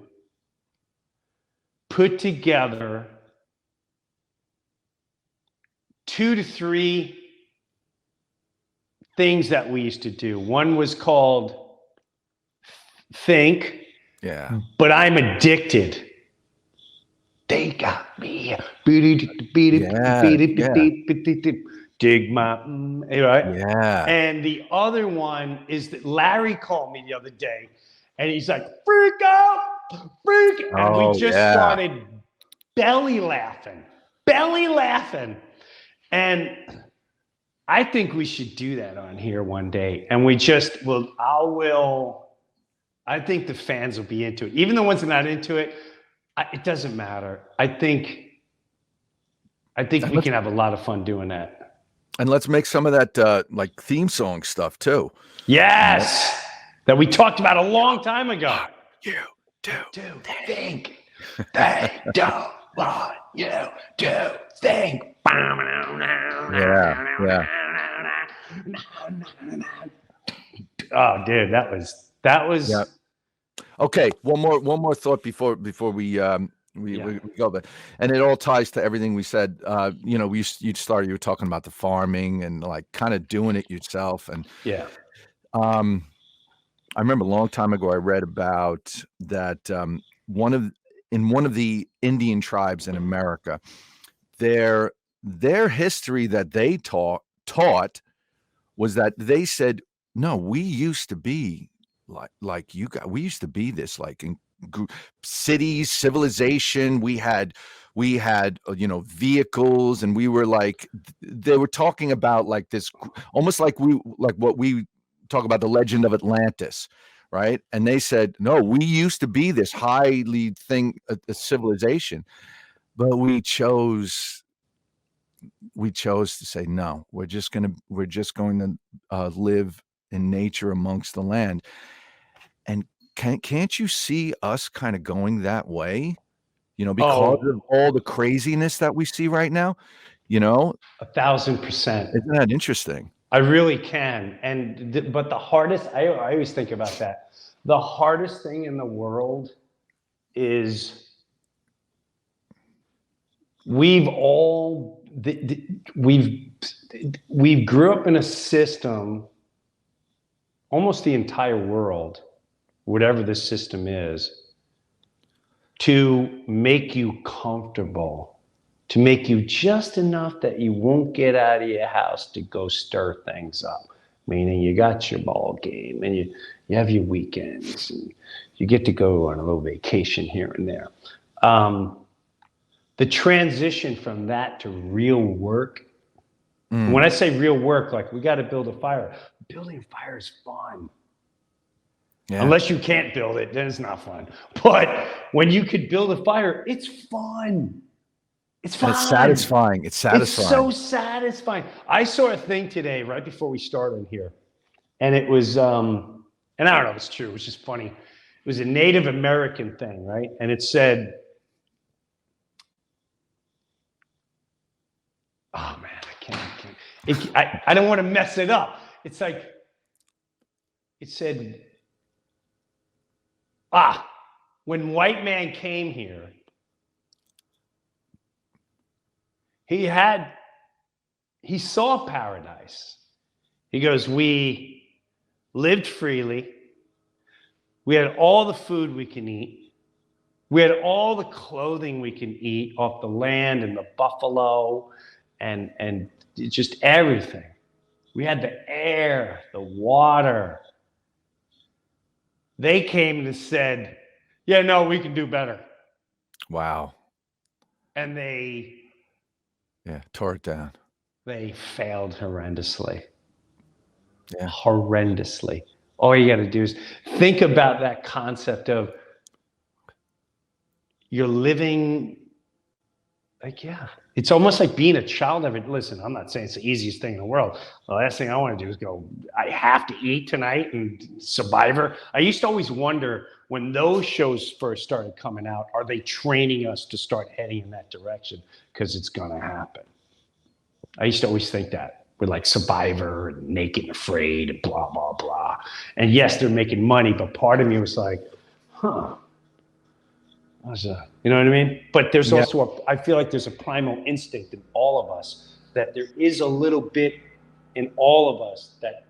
put together 2 to 3 things that we used to do. One was called Think. Yeah. But I'm addicted. They got me. Dig my, right? Yeah. And the other one is that Larry called me the other day, and he's like, freak out. And we just started belly laughing. And I think we should do that on here one day. And we just I think the fans will be into it. Even the ones that are not into it, it doesn't matter. I think we can have a lot of fun doing that. And let's make some of that like theme song stuff too. Yes. That we talked about a long time ago. You do think they don't want you to think. Yeah. Oh, dude, that was. Yeah. Okay, one more thought before we go, but and it all ties to everything we said. You were talking about the farming and like kind of doing it yourself, and I remember a long time ago I read about that one of the Indian tribes in America, their history that they taught was that they said, no, we used to be like you guys. We used to be this like cities, civilization. We had vehicles, and we were like, they were talking about like this, almost like what we talk about, the legend of Atlantis, right? And they said, no, we used to be this highly a civilization, but we chose to say, no, we're just going to live in nature amongst the land. And can't you see us kind of going that way? Because of all the craziness that we see right now, 1,000%. Isn't that interesting? I really can. But the hardest, I always think about that. The hardest thing in the world is we grew up in a system, almost the entire world, whatever this system is, to make you comfortable, to make you just enough that you won't get out of your house to go stir things up. Meaning you got your ball game and you have your weekends and you get to go on a little vacation here and there. The transition from that to real work, when I say real work, like we got to build a fire. Building a fire is fun. Yeah. Unless you can't build it, then it's not fun. But when you could build a fire, it's fun. It's fun. And it's satisfying. It's satisfying. It's so satisfying. I saw a thing today right before we started here. And it was, and I don't know if it's true. It was just funny. It was a Native American thing, right? And it said, oh man, I can't. I don't want to mess it up. It's like, it said, when white man came here, he saw paradise. He goes, we lived freely. We had all the food we can eat. We had all the clothing we can eat off the land and the buffalo and just everything. We had the air, the water. They came and said, yeah, no, we can do better. Wow. And they tore it down. They failed horrendously. Yeah. Horrendously. All you got to do is think about that concept of you're living like, it's almost like being a child of it. Listen, I'm not saying it's the easiest thing in the world. The last thing I want to do is go, I have to eat tonight and Survivor. I used to always wonder when those shows first started coming out, are they training us to start heading in that direction? Because it's going to happen. I used to always think that with like Survivor and Naked and Afraid and blah, blah, blah. And yes, they're making money, but part of me was like, you know what I mean? But there's also, I feel like there's a primal instinct in all of us, that there is a little bit in all of us that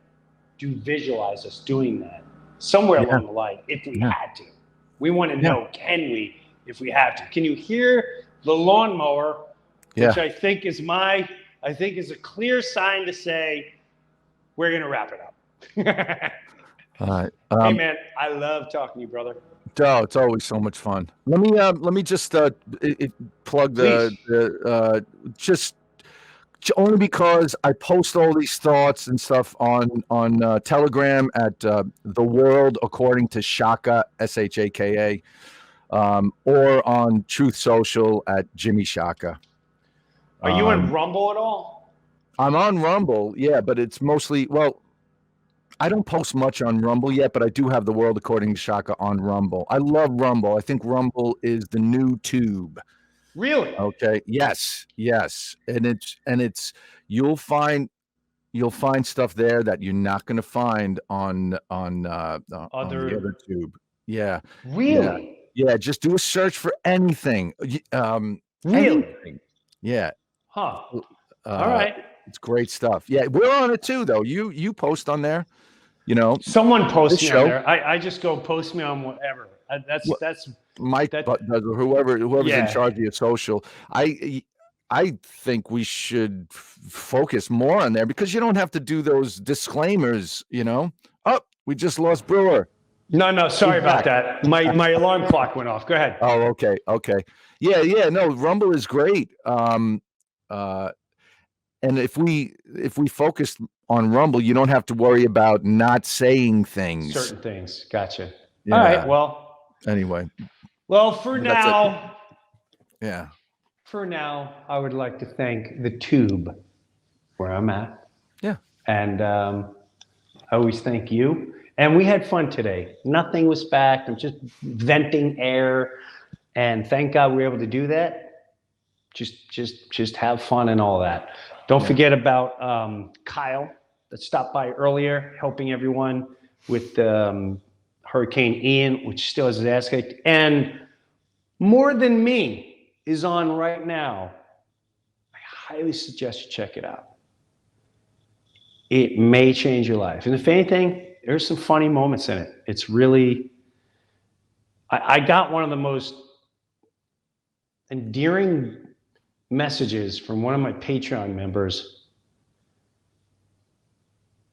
do visualize us doing that somewhere along the line, if we had to. We want to know, can we, if we have to? Can you hear the lawnmower, which I think is a clear sign to say, we're going to wrap it up. All right. Hey, man, I love talking to you, brother. Oh, it's always so much fun. Let me just plug just only because I post all these thoughts and stuff on Telegram at The World According to Shaka, Shaka, or on Truth Social at Jimmy Shaka. Are you on Rumble at all? I'm on Rumble, but it's mostly, I don't post much on Rumble yet, but I do have The World According to Shaka on Rumble. I love Rumble. I think Rumble is the new Tube. Really? Okay. Yes. And it's you'll find stuff there that you're not going to find on the other Tube. Yeah. Really? Yeah. Just do a search for anything. Really? Anything. Yeah. Huh. All right. It's great stuff. Yeah, we're on it too, though. You post on there. Someone posts me on there. I just go post me on whatever. That's Mike does, or whoever's in charge of your social. I think we should focus more on there because you don't have to do those disclaimers. Oh, we just lost Breuer. No, sorry He's about back. that. My alarm clock went off. Go ahead. Oh, okay. Yeah. No, Rumble is great. And if we focus on Rumble, you don't have to worry about not saying things. Certain things. Gotcha. Yeah. All right. Well. Anyway. Well, for That's now. it. Yeah. For now, I would like to thank the Tube, where I'm at. Yeah. And I always thank you. And we had fun today. Nothing was back. I'm just venting air. And thank God we were able to do that. Just have fun and all that. Don't forget about Kyle that stopped by earlier, helping everyone with Hurricane Ian, which still has his ass kicked. And More Than Me is on right now. I highly suggest you check it out. It may change your life. And if anything, there's some funny moments in it. It's really, I got one of the most endearing messages from one of my Patreon members,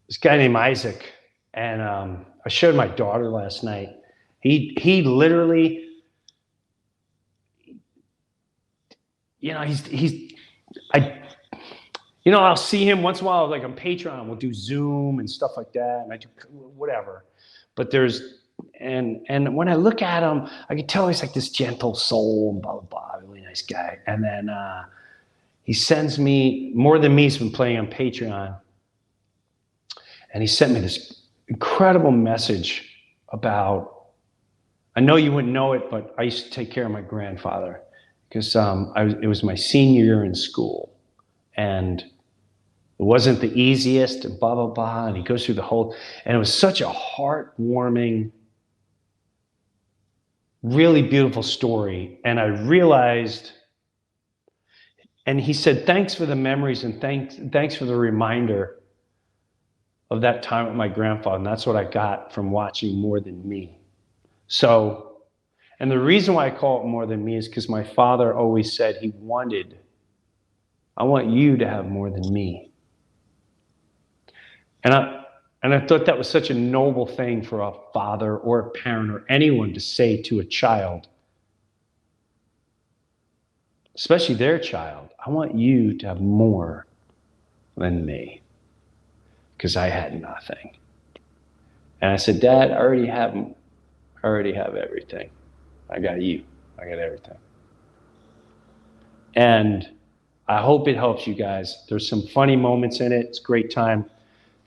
this guy named Isaac. And I showed my daughter last night. He literally, I'll see him once in a while, like on Patreon, we'll do Zoom and stuff like that. And I do whatever, but and when I look at him, I can tell he's like this gentle soul and blah, blah, blah, really nice guy. And then he sends me, More Than Me's been playing on Patreon. And he sent me this incredible message about, I know you wouldn't know it, but I used to take care of my grandfather because it was my senior year in school. And it wasn't the easiest and blah, blah, blah. And he goes through the whole, and it was such a heartwarming, really beautiful story. And I realized, and he said, thanks for the memories and thanks for the reminder of that time with my grandfather. And that's what I got from watching More Than Me. So, and the reason why I call it More Than Me is because my father always said I want you to have more than me. And I thought that was such a noble thing for a father or a parent or anyone to say to a child, especially their child. I want you to have more than me because I had nothing. And I said, Dad, I already have everything. I got you. I got everything. And I hope it helps you guys. There's some funny moments in it. It's a great time.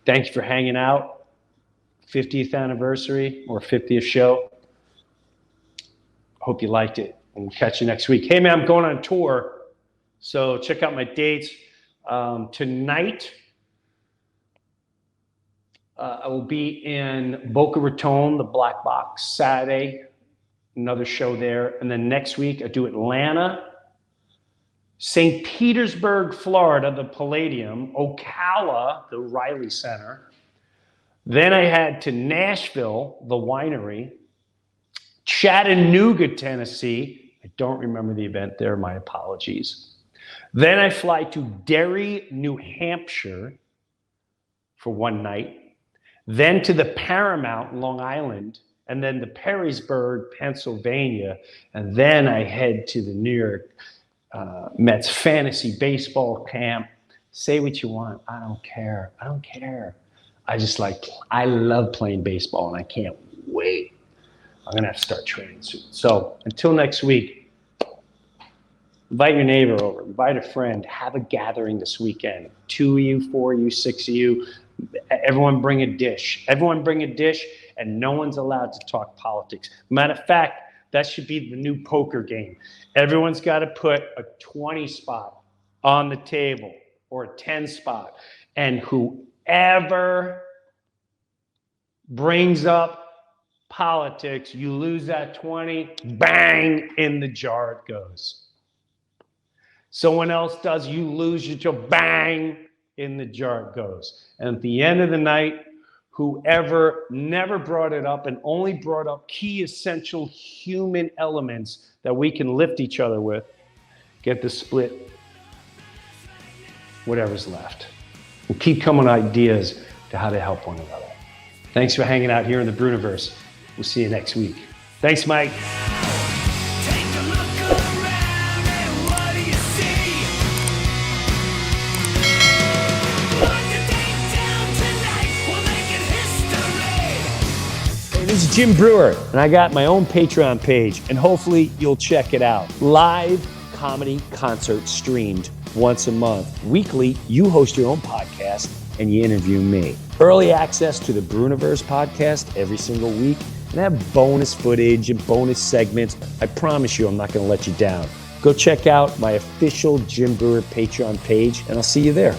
Thank you for hanging out. 50th anniversary or 50th show. Hope you liked it. And we'll catch you next week. Hey, man, I'm going on tour. So check out my dates. Tonight, I will be in Boca Raton, the Black Box. Saturday, another show there. And then next week, I do Atlanta, St. Petersburg, Florida, the Palladium, Ocala, the Riley Center. Then I head to Nashville, the Winery, Chattanooga, Tennessee. I don't remember the event there, my apologies. Then I fly to Derry, New Hampshire for one night. Then to the Paramount, Long Island, and then to Perrysburg, Pennsylvania. And then I head to the New York Mets fantasy baseball camp. Say what you want. I don't care. I love playing baseball and I can't wait. I'm going to have to start training soon. So until next week, invite your neighbor over, invite a friend, have a gathering this weekend. 2 of you, 4 of you, 6 of you, everyone bring a dish. Everyone bring a dish and no one's allowed to talk politics. Matter of fact, that should be the new poker game. Everyone's got to put a 20 spot on the table or a 10 spot. And whoever brings up politics, you lose that 20, bang, in the jar it goes. Someone else does, you lose your jar, bang, in the jar it goes. And at the end of the night, whoever never brought it up and only brought up key essential human elements that we can lift each other with, get the split whatever's left. We'll keep coming with ideas to how to help one another. Thanks for hanging out here in the Breuniverse. We'll see you next week. Thanks, Mike. This is Jim Breuer, and I got my own Patreon page, and hopefully you'll check it out. Live comedy concert streamed once a month. Weekly, you host your own podcast, and you interview me. Early access to the Breuniverse podcast every single week, and I have bonus footage and bonus segments. I promise you I'm not going to let you down. Go check out my official Jim Breuer Patreon page, and I'll see you there.